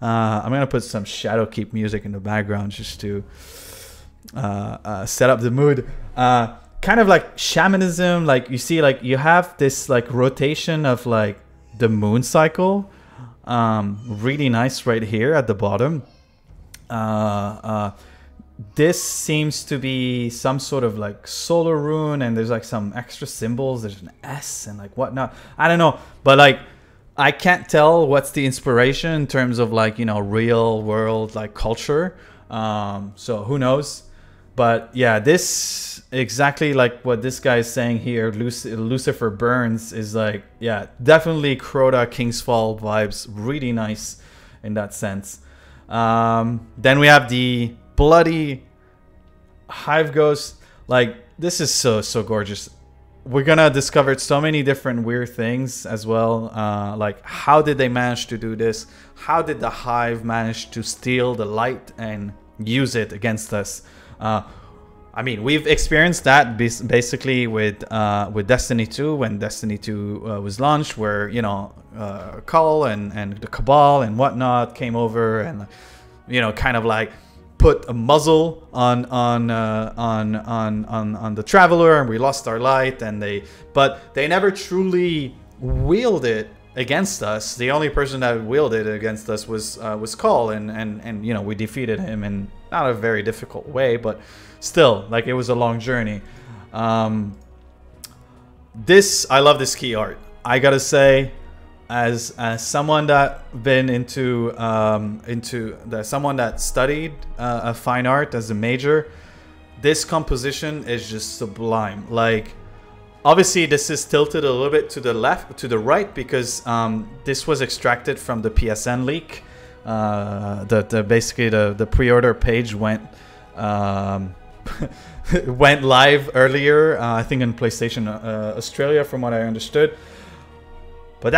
I'm gonna put some Shadow Keep music in the background just to set up the mood. Kind of like shamanism, like you see, like you have this like rotation of like the moon cycle. Really nice right here at the bottom. This seems to be some sort of like solar rune, and there's like some extra symbols. There's an S and like whatnot. I don't know, but like I can't tell what's the inspiration in terms of like, you know, real world like culture. So who knows? But yeah, this exactly like what this guy is saying here, Lucifer Burns, is like, yeah, definitely Crota King's Fall vibes. Really nice in that sense. Then we have the bloody Hive Ghost. Like this is so gorgeous. We're gonna discover so many different weird things as well. Like how did they manage to do this? How did the Hive manage to steal the light and use it against us? I mean, we've experienced that basically with Destiny 2 when Destiny 2 was launched, where, you know, Cull and the Cabal and whatnot came over and, you know, kind of like put a muzzle on the Traveler, and we lost our light, and they never truly wielded it against us. The only person that wielded it against us was Cull, and you know, we defeated him in not a very difficult way, but still, like, it was a long journey. I love this key art. I gotta say, as someone that been someone that studied fine art as a major, this composition is just sublime. Like, obviously this is tilted a little bit to the left, to the right, because this was extracted from the PSN leak. Basically the pre-order page went went live earlier, I think in PlayStation Australia, from what I understood. But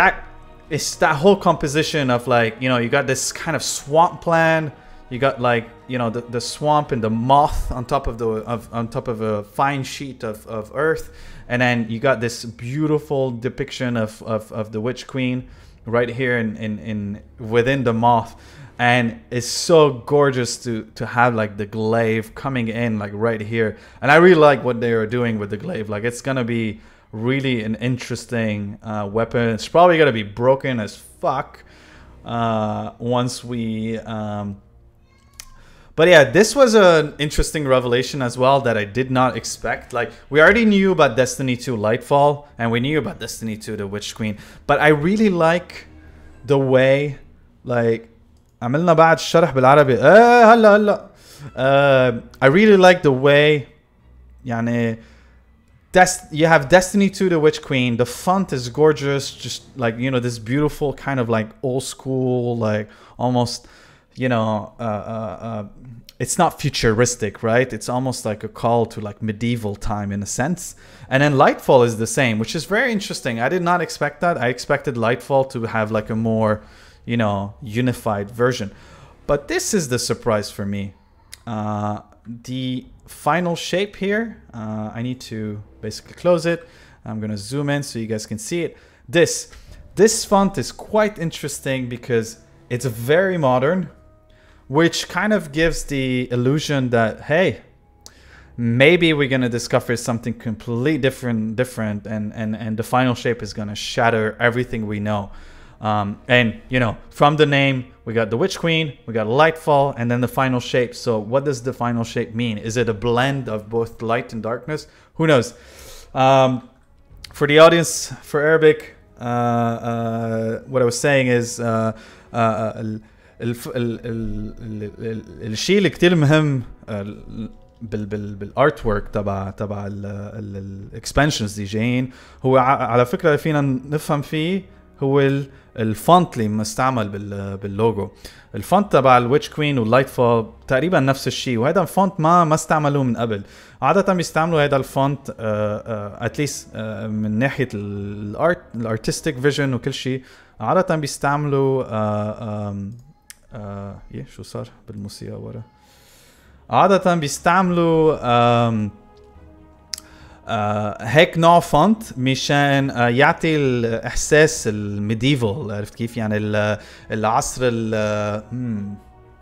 it's that whole composition of like, you know, you got this kind of swamp land, you got like, you know, the swamp and the moth on top of a fine sheet of earth, and then you got this beautiful depiction of the Witch Queen right here in within the moth. And it's so gorgeous to have like the glaive coming in like right here. And I really like what they are doing with the glaive. Like, it's gonna be really an interesting weapon. It's probably gonna be broken as fuck once we but yeah, this was an interesting revelation as well that I did not expect. Like, we already knew about Destiny 2 Lightfall, and we knew about Destiny 2 the Witch Queen, but I really like the way, like, عملنا بعد الشرح بالعربي هلا I really like the way يعني you have Destiny 2 the Witch Queen. The font is gorgeous, just like, you know, this beautiful kind of like old school, like almost, you know, it's not futuristic, right? It's almost like a call to like medieval time in a sense. And then Lightfall is the same, which is very interesting. I did not expect that. I expected Lightfall to have like a more, you know, unified version. But this is the surprise for me. The final shape here, I need to basically close it. I'm gonna zoom in so you guys can see it. This font is quite interesting because it's very modern, which kind of gives the illusion that, hey, maybe we're gonna discover something completely different, and the final shape is gonna shatter everything we know. And you know, from the name, we got the Witch Queen, we got Lightfall, and then the final shape. So what does the final shape mean? Is it a blend of both light and darkness? Who knows? For the audience, for Arabic, what I was saying is الشيء اللي كتير مهم بالارت ورك تبع الاكسبانشنز اللي جايين، هو على فكره فينا نفهم فيه هو الفونت اللي مستعمل باللوجو. الفونت تبع الويتش كوين واللايتفول تقريبا نفس الشيء، وهذا الفونت ما استعملوه من قبل. عاده بيستعملوا هذا الفونت اتليست من ناحيه الارتستيك فيجن وكل شيء. عاده بيستعملوا شو صار بالموسيقى ورا؟ عادة بيستعملوا هيك نوع فونت مشان يعطي الإحساس الميديفال. عرفت كيف؟ يعني العصر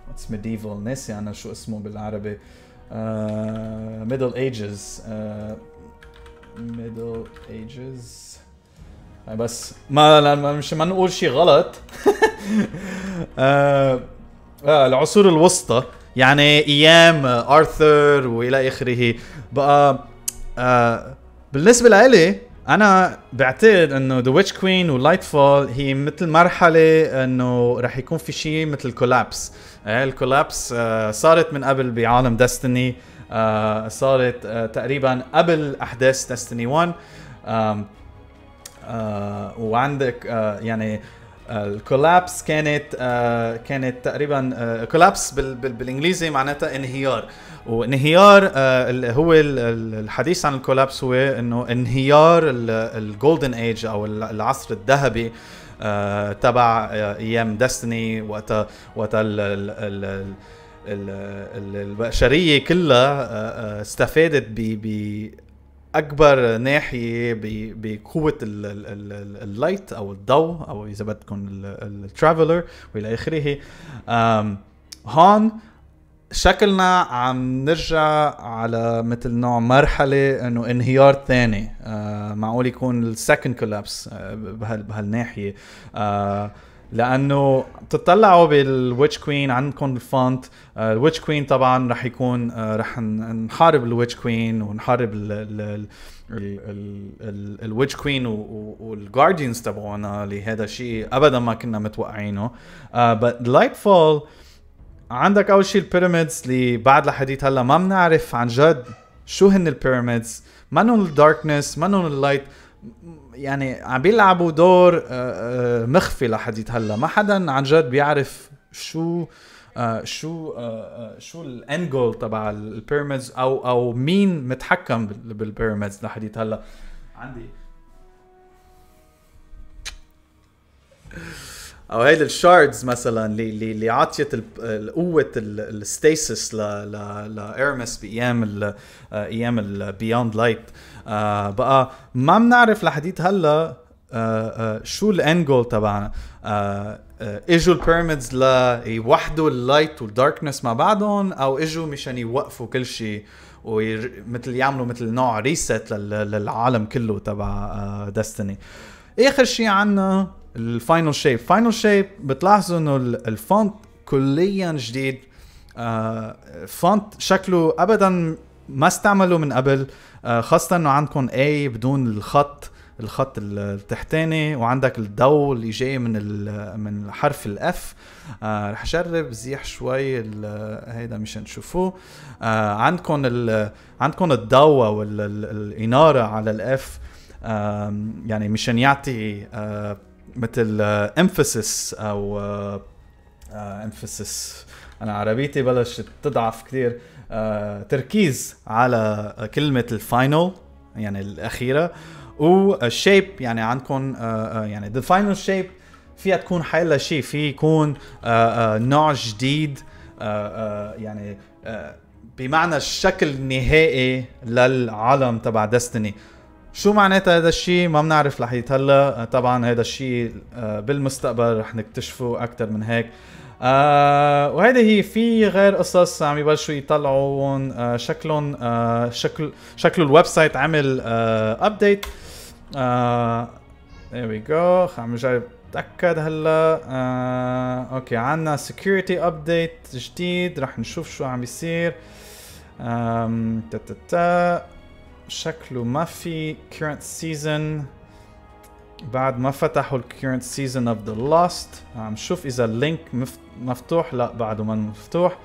what's medieval؟ ناسي أنا شو اسمه بالعربي. Middle Ages. Middle Ages. بس مش ما نقول شيء غلط. العصور الوسطى، يعني ايام ارثر والى اخره. بقى بالنسبه لي انا بعتقد انه ذا ويتش كوين ولايتفول هي مثل مرحله انه راح يكون في شيء مثل كولابس. الكولابس صارت من قبل بعالم ديستني، صارت تقريبا قبل احداث ديستني 1. وعندك يعني الكولابس كانت تقريبا كولابس بالانجليزي معناتها انهيار. وانهيار هو الحديث عن الكولابس هو انه انهيار الجولدن ايج او العصر الذهبي تبع ايام ديستني، وقت البشريه كلها استفادت اكبر ناحيه بقوه اللايت او الضوء، او اذا بدكم الترافلر والى اخره. هون شكلنا عم نرجع على مثل نوع مرحله انه انهيار ثاني. معقول يكون السكند كولابس بهالناحيه، لانه تطلعوا بالويتش كوين عندكم الفونت. الويتش كوين طبعا رح يكون رح نحارب الويتش كوين ونحارب الويتش كوين والجارديانز تبعونا لهذا الشيء ابدا ما كنا متوقعينه. but Lightfall عندك اول شيء البيراميدز اللي بعد لحديت هلا ما بنعرف عن جد شو هن البيراميدز. منهم الداركنس، منهم اللايت، يعني عم بيلعبوا دور مخفي لحديت هلا. ما حدا عن جد بيعرف شو شو الاند جول تبع البيراميدز او مين متحكم بالبيراميدز لحديت هلا. عندي او هيدا الشاردز مثلا اللي عطيت قوه الستيسس لارمس بايام ايام البيوند لايت. بقى ما بنعرف لحديت هلا شو الاند جول تبعنا. اجوا البيراميدز ليوحدوا اللايت والداركنس مع بعضهم او اجوا مشان يوقفوا كل شيء ومثل يعملوا مثل نوع ريست للعالم كله تبع ديستني. اخر شيء عنا الفاينل شيب. فاينل شيب بتلاحظوا انه الفونت كليا جديد. فونت شكله ابدا ما استعملوا من قبل، خاصة انه عندكم A بدون الخط التحتاني، وعندك الضوء اللي جاي من حرف الاف. رح اجرب زيح شوي هيدا مشان تشوفوه. عندكم الضوء والاناره على الاف، يعني مشان يعطي مثل emphasis او emphasis. انا عربيتي بلشت تضعف كثير. تركيز على كلمة الفاينل يعني الأخيرة، والشيب يعني عندكم يعني the final shape فيها تكون حيلا شيء، في يكون نوع جديد يعني بمعنى الشكل النهائي للعالم تبع ديستني. شو معناتها هذا الشيء ما بنعرف لحد هلا. طبعا هذا الشيء بالمستقبل رح نكتشفه اكثر من هيك. وهيدا هي في غير قصص عم يبلشوا يطلعوا شكلهم شكل الويب سايت عمل ابديت. there we go. عم نجرب اتاكد هلا. اوكي عندنا security update جديد، رح نشوف شو عم يصير. شكله ما في current season بعد ما فتحوا current season of the lost. عم شوف اذا اللينك مفتوح. لا بعده ما مفتوح.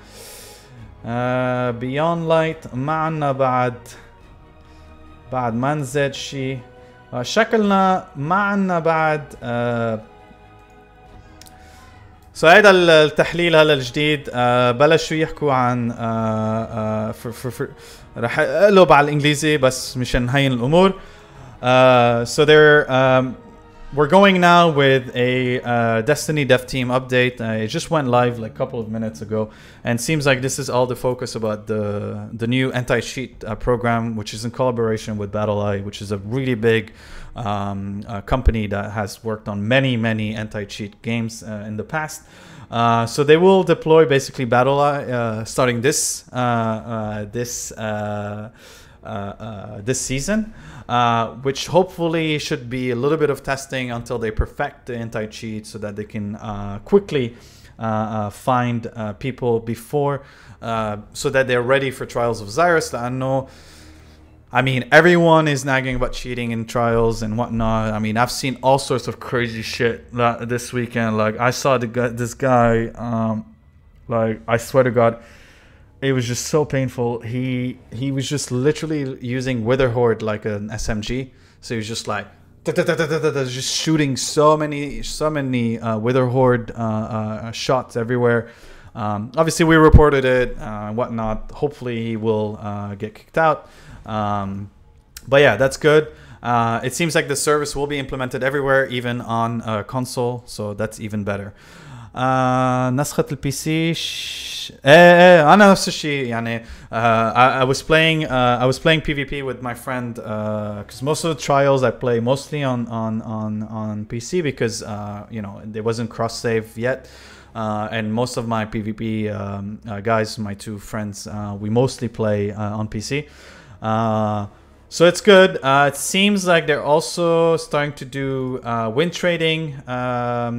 beyond light ما عنا بعد ما نزل شيء. شكلنا ما عنا بعد. هيدا التحليل هلا الجديد. بلشوا يحكوا عن رح اقلب على الانجليزي بس مشان نهين الامور. So we're going now with a Destiny dev team update. It just went live like a couple of minutes ago, and seems like this is all the focus about the new anti-cheat program, which is in collaboration with BattleEye, which is a really big company that has worked on many anti-cheat games in the past. So they will deploy basically BattleEye starting this season, which hopefully should be a little bit of testing until they perfect the anti-cheat so that they can quickly find people before so that they're ready for Trials of Osiris. I mean, everyone is nagging about cheating in Trials and whatnot. I mean, I've seen all sorts of crazy shit this weekend. Like, I saw this guy, like, I swear to God, it was just so painful. He was just literally using Witherhoard like an SMG. So he was just like, just shooting so many Witherhoard shots everywhere. Obviously, we reported it and whatnot. Hopefully, he will get kicked out. But yeah, that's good. It seems like the service will be implemented everywhere, even on console. So that's even better. نسخة البي سي أنا نفس الشيء يعني. I was playing PvP with my friend because most of the trials I play mostly on PC because you know there wasn't cross save yet. And most of my PvP guys, my two friends, we mostly play on PC. So it's good. It seems like they're also starting to do win trading.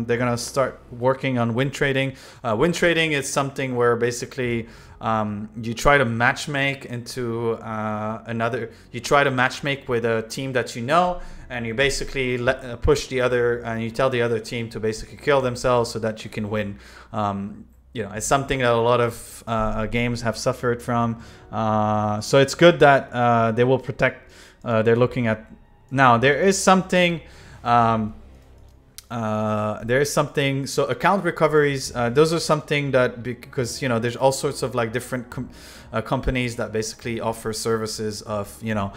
They're going to start working on win trading. Win trading is something where basically you try to matchmake into you try to matchmake with a team that you know, and you basically push the other, and you tell the other team to basically kill themselves so that you can win. You know, it's something that a lot of games have suffered from. So it's good that they will protect. They're looking at now. There is something there is something, so account recoveries, those are something that, because, you know, there's all sorts of like different companies that basically offer services of, you know,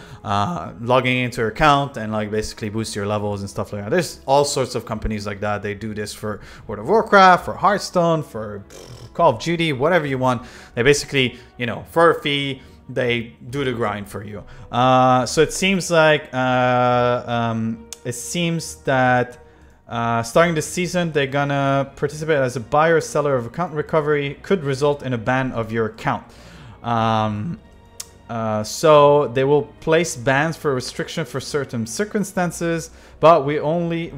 logging into your account and like basically boost your levels and stuff like that. There's all sorts of companies like that. They do this for World of Warcraft, for Hearthstone, for Call of Duty, whatever you want. They basically, you know, for a fee, they do the grind for you. So it seems like starting this season, they're gonna participate as a buyer or seller of account recovery. Could result in a ban of your account. So they will place bans for restriction for certain circumstances, but we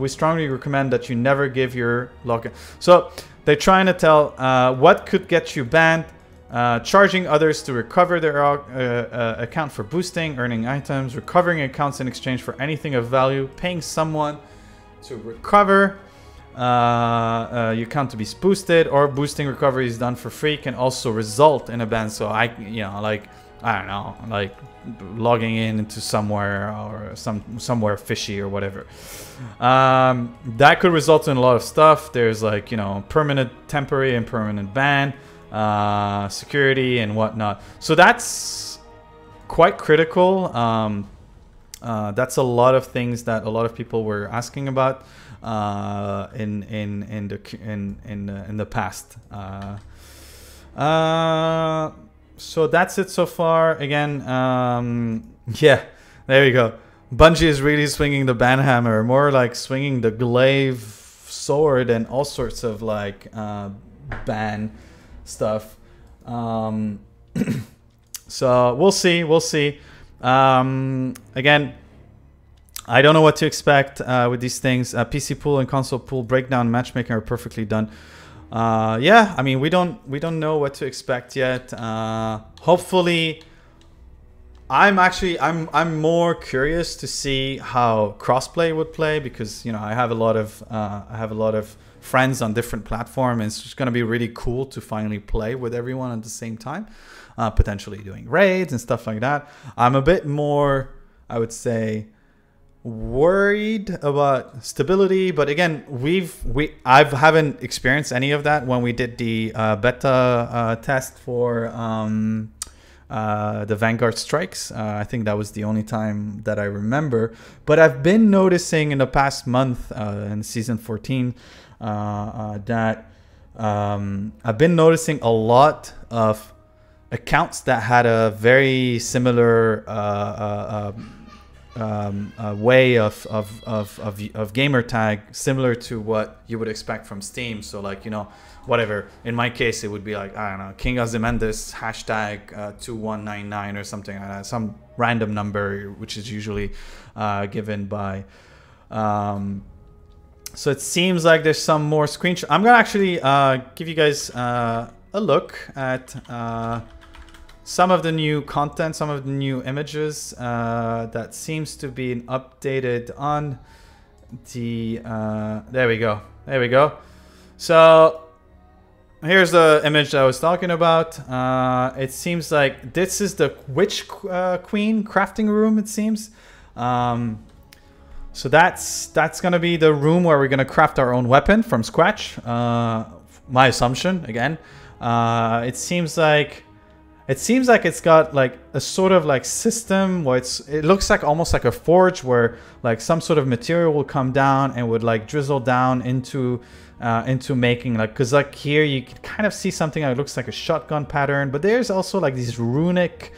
strongly recommend that you never give your login. So they're trying to tell what could get you banned. Charging others to recover their account for boosting, earning items, recovering accounts in exchange for anything of value, paying someone to recover your account to be boosted, or boosting recovery is done for free can also result in a ban. So I don't know, like logging into somewhere or somewhere fishy or whatever. That could result in a lot of stuff. There's like, you know, permanent, temporary, and permanent ban, security and whatnot. So that's quite critical. That's a lot of things that a lot of people were asking about in the past. So that's it so far. Again, yeah, there you go. Bungie is really swinging the banhammer, more like swinging the glaive sword and all sorts of like ban stuff. So we'll see. Again, I don't know what to expect with these things. PC pool and console pool breakdown matchmaking are perfectly done. Yeah, I mean, we don't know what to expect yet. Hopefully, I'm more curious to see how crossplay would play, because, you know, I have a lot of friends on different platforms, and it's just going to be really cool to finally play with everyone at the same time, potentially doing raids and stuff like that. I'm a bit more, I would say, worried about stability, but again, I haven't experienced any of that when we did the beta test for the Vanguard strikes. I think that was the only time that I remember, but I've been noticing in the past month in season 14 that I've been noticing a lot of accounts that had a very similar way of gamer tag, similar to what you would expect from Steam. So like, you know, whatever, in my case it would be like, I don't know, King Ozymandias hashtag 2199 or something like that, some random number which is usually given by so it seems like there's some more screenshots. I'm gonna actually give you guys a look at some of the new content, some of the new images that seems to be updated on the there we go. So here's the image that I was talking about. It seems like this is the Witch Queen crafting room, it seems. So that's gonna be the room where we're gonna craft our own weapon from scratch. My assumption, again. It seems like it's got like a sort of like system where it looks like almost like a forge, where like some sort of material will come down and would like drizzle down into making, like, because like here you can kind of see something that looks like a shotgun pattern, but there's also like these runic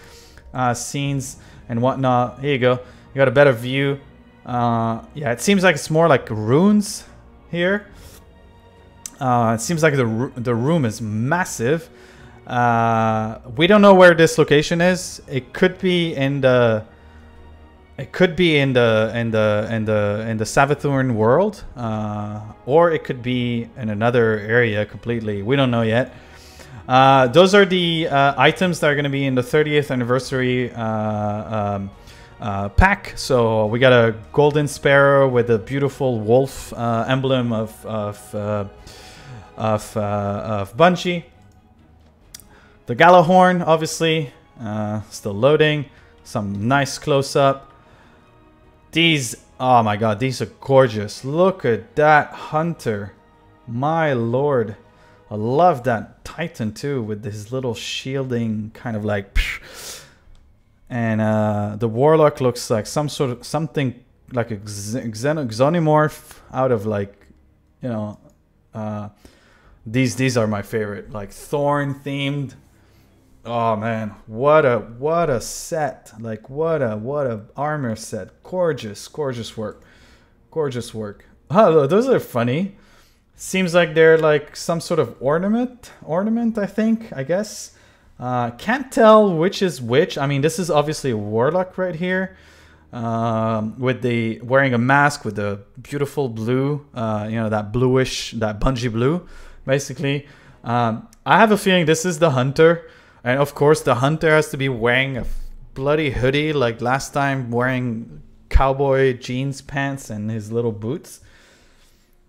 scenes and whatnot. Here you go, you got a better view. Yeah, it seems like it's more like runes here. It seems like the room is massive. We don't know where this location is. It could be in the Savathûn world, or it could be in another area completely. We don't know yet. Those are the items that are going to be in the 30th anniversary pack. So we got a golden sparrow with a beautiful wolf emblem of Bungie. The Gallahorn, obviously, still loading. Some nice close-up. These, oh my god, these are gorgeous. Look at that hunter. My lord. I love that Titan too, with his little shielding kind of like. And the Warlock looks like something like a xenomorph out of like, you know, these are my favorite, like Thorn themed. Oh man, what a set! Like what a armor set. Gorgeous work. Gorgeous work. Oh, those are funny. Seems like they're like some sort of ornament, I guess. Can't tell which is which. I mean, this is obviously a Warlock right here. With the wearing a mask with the beautiful blue, you know, that bluish, that Bungie blue, basically. I have a feeling this is the hunter. And of course, the hunter has to be wearing a bloody hoodie like last time, wearing cowboy jeans pants and his little boots.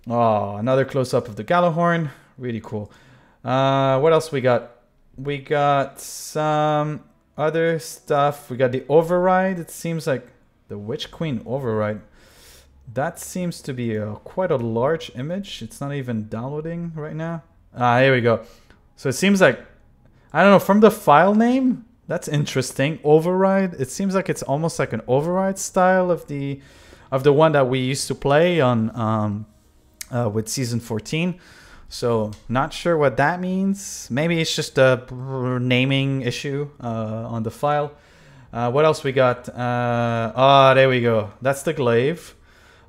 Oh, another close-up of the Gallahorn. Really cool. What else we got? We got some other stuff. We got the Override. It seems like the Witch Queen Override. That seems to be quite a large image. It's not even downloading right now. Here we go. So it seems like, I don't know, from the file name, that's interesting. Override. It seems like it's almost like an Override style of the one that we used to play on with season 14. So not sure what that means. Maybe it's just a naming issue on the file. What else we got? There we go. That's the Glaive.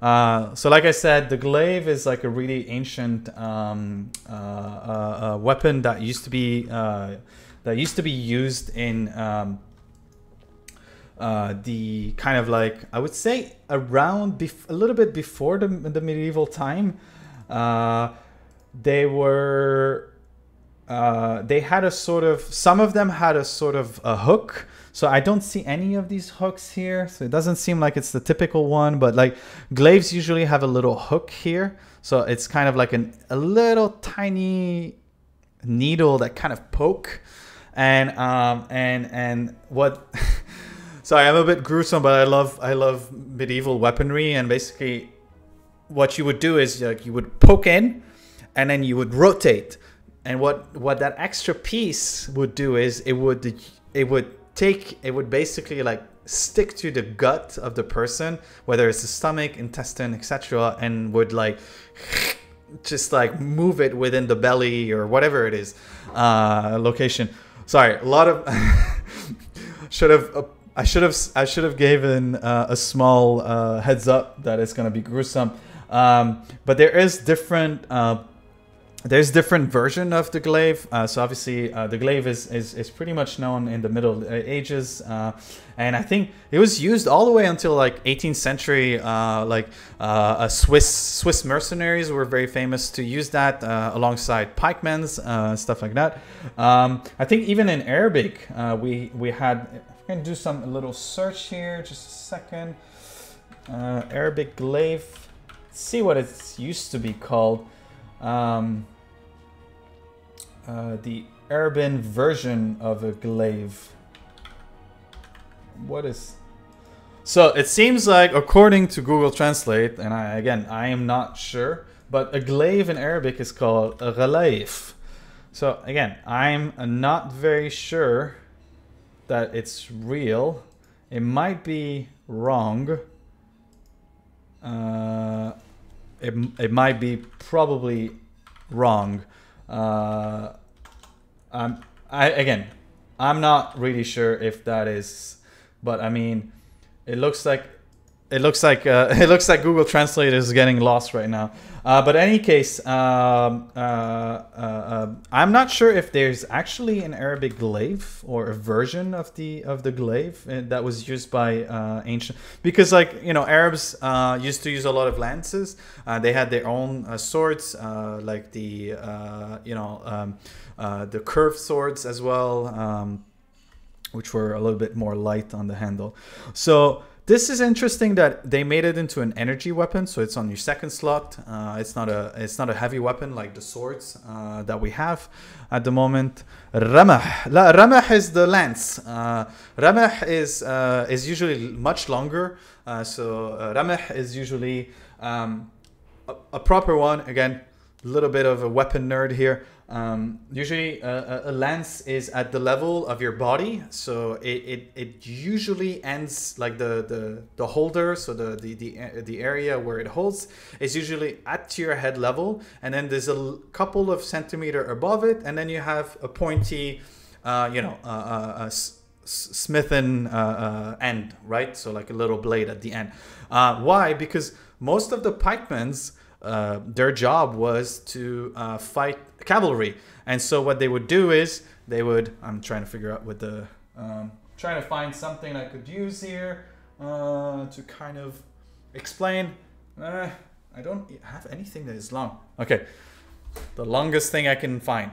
So like I said, the Glaive is like a really ancient weapon that used to be used in the kind of like, I would say around a little bit before the medieval time. They had a sort of, some of them had a sort of a hook. So I don't see any of these hooks here. So it doesn't seem like it's the typical one, but like glaives usually have a little hook here. So it's kind of like a little tiny needle that kind of poke. And what, sorry, I'm a bit gruesome, but I love medieval weaponry. And basically what you would do is like you would poke in and then you would rotate. And what that extra piece would do is it would basically like stick to the gut of the person, whether it's the stomach, intestine, etc., and would like just like move it within the belly or whatever it is location. Sorry, a lot of I should have given a small heads up that it's gonna be gruesome, but there is different. There's different version of the Glaive. So obviously the Glaive is pretty much known in the Middle Ages. And I think it was used all the way until like 18th century. Swiss mercenaries were very famous to use that alongside pikemen's, stuff like that. I think even in Arabic, we had, I'm going to do a little search here, just a second. Arabic Glaive, let's see what it used to be called. The Arabic version of a Glaive. What is... So it seems like, according to Google Translate, and I am not sure, but a glaive in Arabic is called a Glaive. So again, I'm not very sure that it's real. It might be wrong. It might be probably wrong. I'm not really sure if that is, but I mean, it looks like Google Translate is getting lost right now. But in any case, I'm not sure if there's actually an Arabic glaive or a version of the glaive that was used by ancient, because like, you know, Arabs used to use a lot of lances. They had their own swords, like the the curved swords as well, which were a little bit more light on the handle. So This is interesting that they made it into an energy weapon, so it's on your second slot. It's not a heavy weapon like the swords that we have at the moment. Ramah. Ramah is the lance. Ramah is usually much longer. Ramah is usually a proper one. Again, a little bit of a weapon nerd here. Usually a lance is at the level of your body, so it usually ends like the holder, so the area where it holds is usually at your head level, and then there's a couple of centimeter above it, and then you have a pointy smithen end, right? So like a little blade at the end. Why? Because most of the pikemen's their job was to fight cavalry, and so what they would do is they would, I'm trying to figure out what the trying to find something I could use here to kind of explain. I don't have anything that is long. Okay, the longest thing I can find.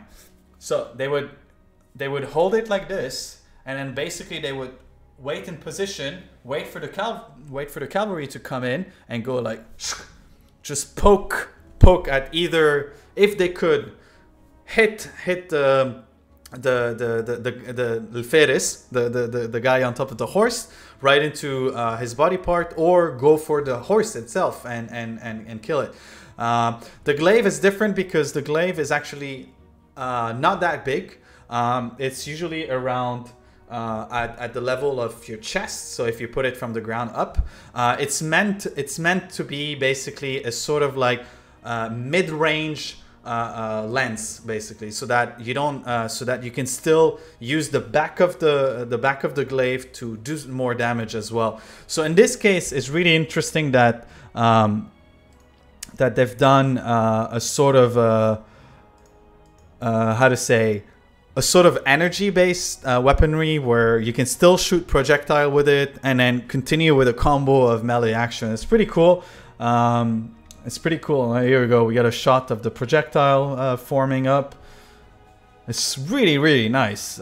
So they would hold it like this, and then basically they would wait in position, wait for the cavalry to come in and go like just poke at either, if they could hit the alferes, the guy on top of the horse, right into his body part, or go for the horse itself and kill it. The glaive is different because the glaive is actually not that big. It's usually around at the level of your chest, so if you put it from the ground up, it's meant to be basically a sort of like mid-range lens, basically, so that you don't so that you can still use the back of the glaive to do more damage as well. So in this case, it's really interesting that that they've done a sort of how to say, a sort of energy-based weaponry where you can still shoot projectile with it and then continue with a combo of melee action. It's pretty cool. It's pretty cool. Here we go. We got a shot of the projectile forming up. It's really, really nice.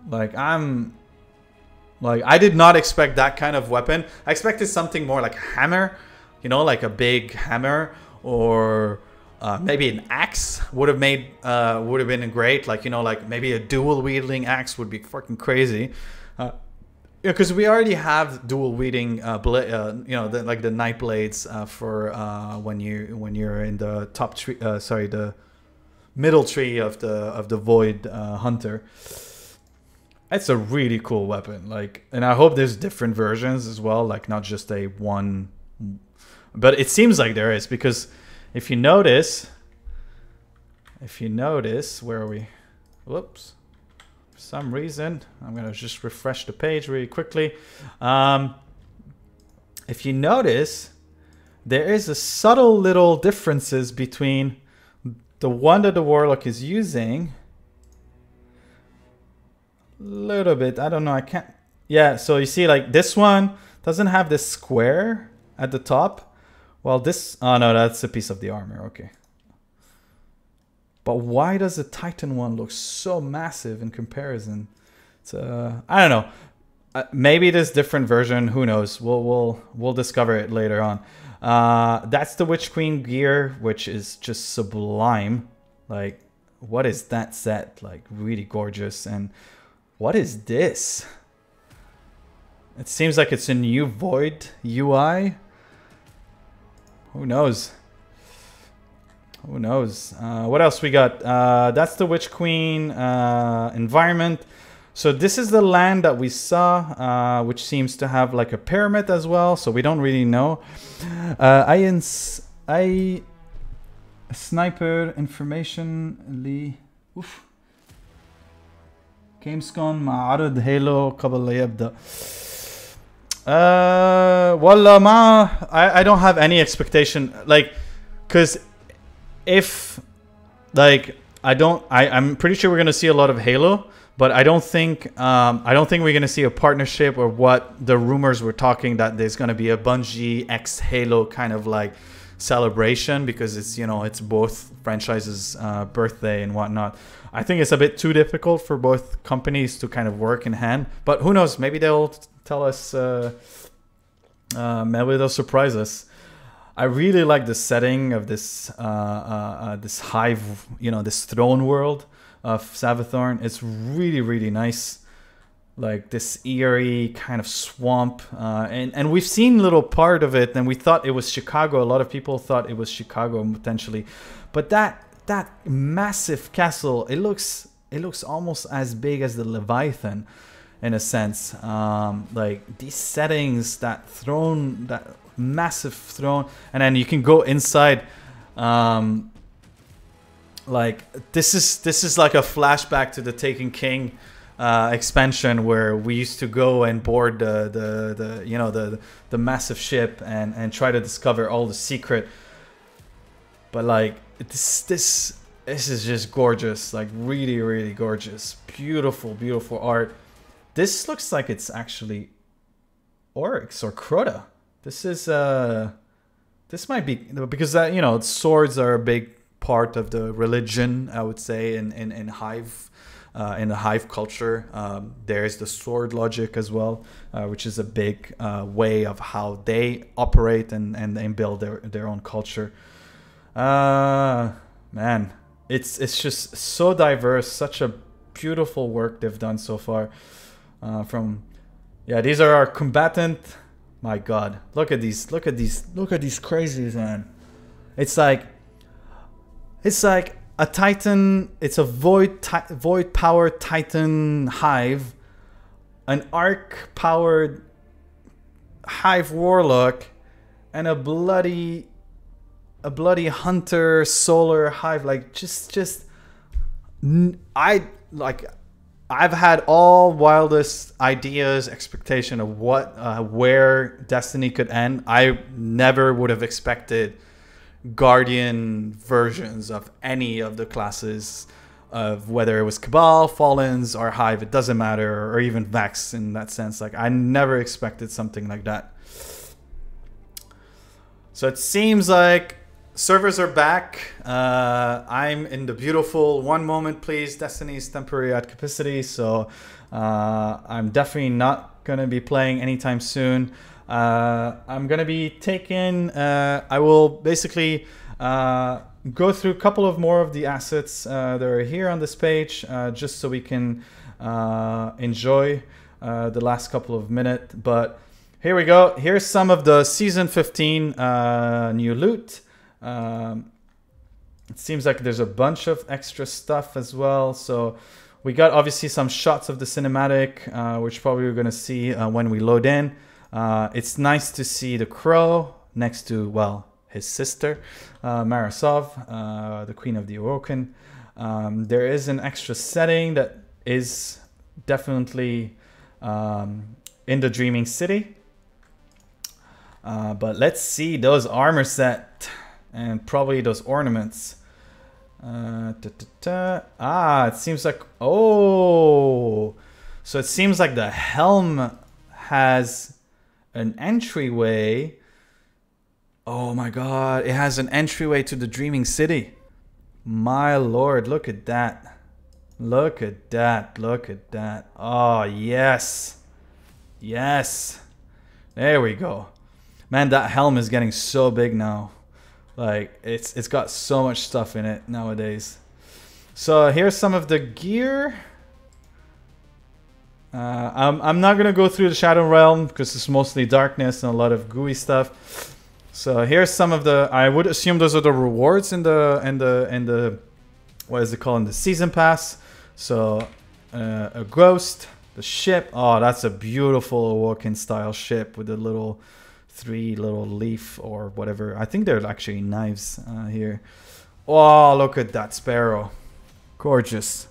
Like, I did not expect that kind of weapon. I expected something more like a hammer, you know, like a big hammer, or maybe an axe would have been great. Like, you know, like maybe a dual wielding axe would be fucking crazy. Because we already have dual wielding, you know, like the night blades for when you're in the top tree. Sorry, the middle tree of the void hunter. It's a really cool weapon. Like, and I hope there's different versions as well. Like, not just a one. But it seems like there is, because if you notice, where are we? Whoops. For some reason, I'm going to just refresh the page really quickly. If you notice, there is a subtle little differences between the one that the Warlock is using. A little bit. I don't know. I can't. Yeah, so you see, like, this one doesn't have this square at the top. Well, this... Oh, no, that's a piece of the armor. Okay. But why does the Titan one look so massive in comparison? It's, I don't know. Maybe there's different version. Who knows? We'll discover it later on. That's the Witch Queen gear, which is just sublime. Like, what is that set? Like, really gorgeous. And what is this? It seems like it's a new Void UI. Who knows? Who knows? What else we got? That's the Witch Queen environment. So this is the land that we saw, which seems to have like a pyramid as well. So we don't really know. Sniper information اللي Gamescom معرض هيلو قبل لا يبدأ. والله ما I don't have any expectation, like, because if, like, I'm pretty sure we're gonna see a lot of Halo, but I don't think we're gonna see a partnership, or what the rumors were talking, that there's gonna be a Bungie X Halo kind of like celebration, because it's, you know, it's both franchises' birthday and whatnot. I think it's a bit too difficult for both companies to kind of work in hand, but who knows? Maybe they'll tell us maybe they'll surprise us. I really like the setting of this this Hive, this throne world of Savathorn. It's really, really nice. Like this eerie kind of swamp, and we've seen little part of it, and we thought it was Chicago. A lot of people thought it was Chicago potentially, but that massive castle, it looks almost as big as the Leviathan, in a sense. Like these settings, that throne, that massive throne, and then you can go inside. Like this is like a flashback to the Taken King expansion, where we used to go and board the massive ship and try to discover all the secret. But like this is just gorgeous, like really, really gorgeous, beautiful art. This looks like it's actually Oryx or Crota. This is this might be, because swords are a big part of the religion, I would say, in Hive. In the Hive culture, there's the sword logic as well, which is a big way of how they operate and build their own culture. Man, it's just so diverse, such a beautiful work they've done so far. These are our combatant. My God, look at these crazies, man. It's like a Titan. It's a void powered Titan Hive, an arc powered Hive Warlock, and a bloody Hunter Solar Hive. Like I've had all wildest ideas, expectation of where Destiny could end. I never would have expected Guardian versions of any of the classes, of whether it was Cabal, Fallens, or Hive. It doesn't matter, or even Vex in that sense. Like I never expected something like that. So it seems like servers are back. I'm in the beautiful one moment please Destiny's temporary at capacity, so I'm definitely not gonna be playing anytime soon. I'm gonna be taking I will basically go through a couple of more of the assets that are here on this page, just so we can enjoy the last couple of minutes. But here we go. Here's some of the season 15 new loot. It seems like there's a bunch of extra stuff as well. So we got obviously some shots of the cinematic, which probably we're gonna see when we load in. It's nice to see the Crow next to, well, his sister, Marasov, the Queen of the Orokin. There is an extra setting that is definitely in the Dreaming City. But let's see those armor set and probably those ornaments. It seems like, so it seems like the helm has an entryway. Oh my God, it has an entryway to the Dreaming City. My Lord, look at that. Look at that. Look at that. Oh, yes. Yes. There we go. Man, that helm is getting so big now. Like, it's got so much stuff in it nowadays. So here's some of the gear. I'm not gonna go through the Shadow Realm because it's mostly darkness and a lot of gooey stuff. So here's some of the, I would assume those are the rewards in the what is it called, in the season pass. So a ghost, the ship. Oh, that's a beautiful walk-in style ship with the little 3 little leaf or whatever. I think they're actually knives here. Oh, look at that sparrow, gorgeous.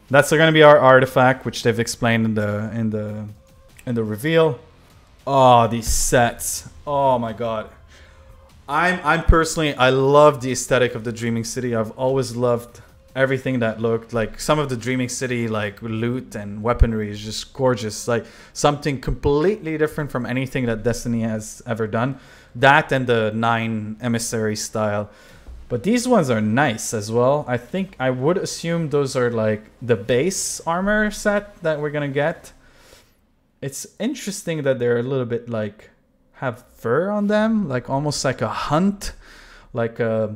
That's going to be our artifact, which they've explained in the reveal. Oh, these sets. Oh my God. I'm personally, I love the aesthetic of the Dreaming City. I've always loved everything that looked like, some of the Dreaming City like loot and weaponry is just gorgeous. Like something completely different from anything that Destiny has ever done. That and the 9 emissary style. But these ones are nice as well. I think, I would assume those are like the base armor set that we're gonna get. it's interesting that they're a little bit like have fur on them, like almost like a hunt, like a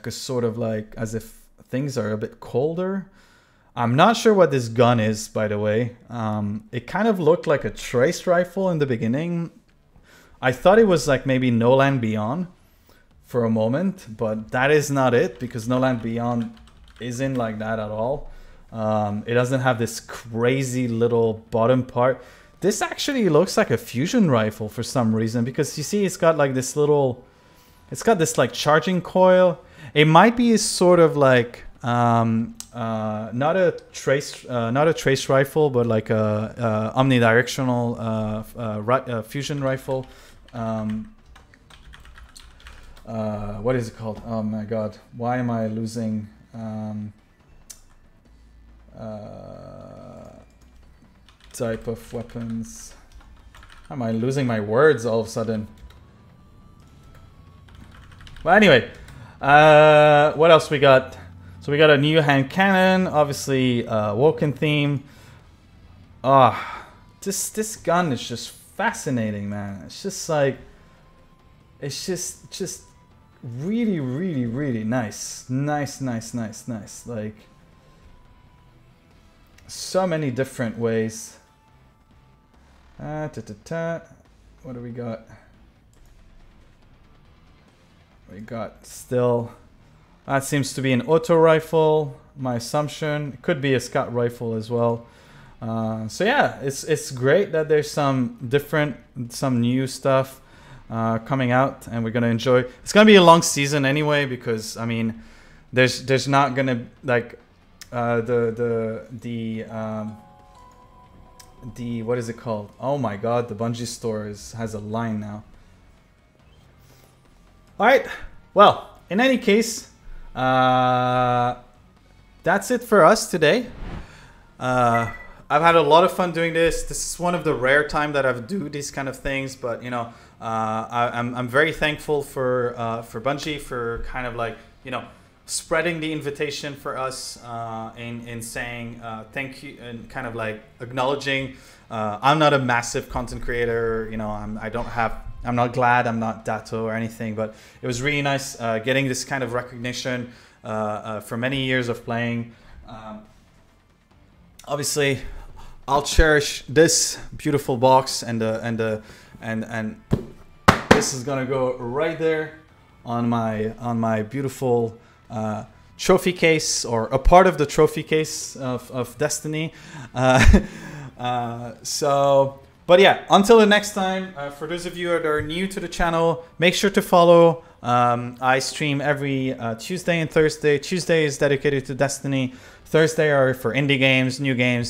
sort of like as if things are a bit colder. I'm not sure what this gun is, by the way. It kind of looked like a trace rifle in the beginning. I thought it was like maybe No Land Beyond for a moment, but that is not it, because No Land Beyond isn't like that at all. It doesn't have this crazy little bottom part. This actually looks like a fusion rifle for some reason, because you see it's got like this little, it's got this like charging coil. It might be sort of like not a trace rifle, but like a omnidirectional fusion rifle. What is it called? Oh my god, why am I losing type of weapons? How am I losing my words all of a sudden? Well, anyway, what else we got? So we got a new hand cannon, obviously Woken theme. This gun is just fascinating, man. It's just like, it's just really, really, really nice. Nice. Like, so many different ways. What do we got? We got still, that seems to be an auto rifle, my assumption. It could be a scout rifle as well. So yeah, it's great that there's some new stuff coming out, and we're gonna enjoy. It's gonna be a long season anyway, because I mean, there's not gonna like the what is it called? Oh my god, the Bungie store has a line now. Alright, well, in any case, that's it for us today. I've had a lot of fun doing this. This is one of the rare time that I've do these kind of things, but you know, I'm very thankful for Bungie for kind of like, you know, spreading the invitation for us in saying thank you, and kind of like acknowledging I'm not a massive content creator, you know, I'm not glad I'm not Dato or anything, but it was really nice getting this kind of recognition for many years of playing. Obviously, I'll cherish this beautiful box, and this is gonna go right there on my beautiful trophy case, or a part of the trophy case of Destiny. But yeah, until the next time, for those of you that are new to the channel, make sure to follow. I stream every Tuesday and Thursday. Tuesday is dedicated to Destiny. Thursday are for indie games,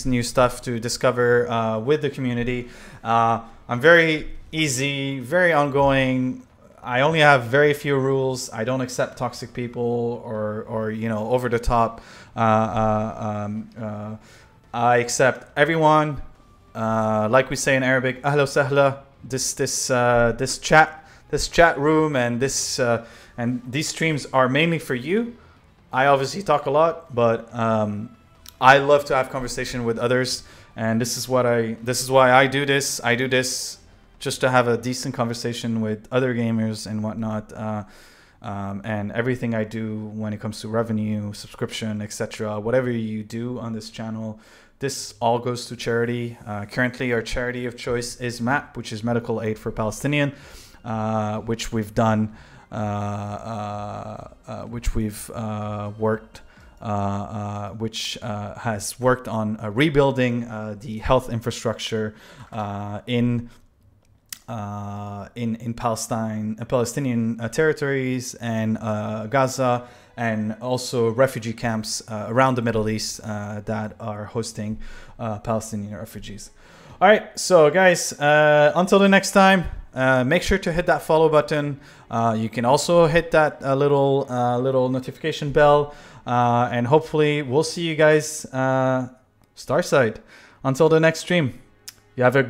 new stuff to discover with the community. I'm very easy, very ongoing. I only have very few rules. I don't accept toxic people or you know, over the top. I accept everyone. Like we say in Arabic, ahla sahla. This chat room and these streams are mainly for you. I obviously talk a lot, but I love to have conversation with others, and this is why I do this. I do this just to have a decent conversation with other gamers and whatnot. And everything I do when it comes to revenue, subscription, etc., whatever you do on this channel, this all goes to charity. Currently, our charity of choice is MAP, which is Medical Aid for Palestinian, which we've done, which has worked on rebuilding the health infrastructure in Palestine, Palestinian territories, and Gaza, and also refugee camps around the Middle East that are hosting Palestinian refugees. All right, so guys, until the next time, make sure to hit that follow button. You can also hit that little notification bell, and hopefully we'll see you guys Starside. Until the next stream, you have a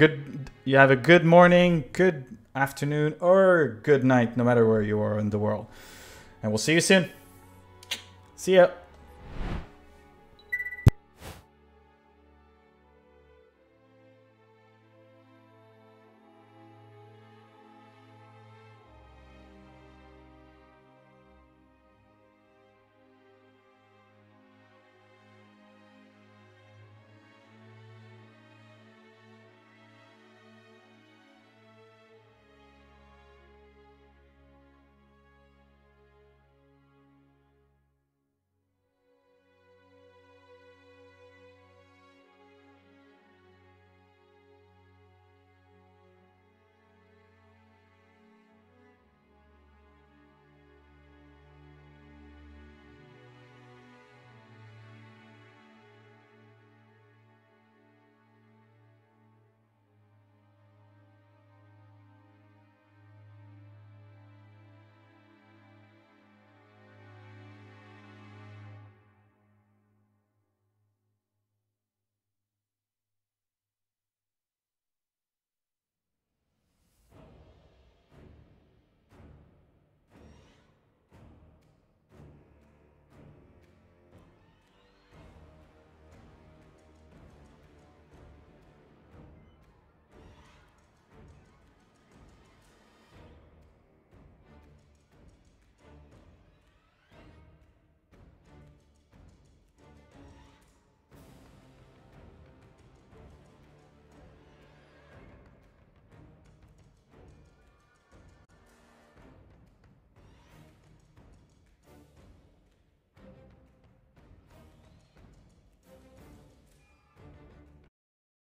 good morning, good afternoon, or good night, no matter where you are in the world. And we'll see you soon. See ya.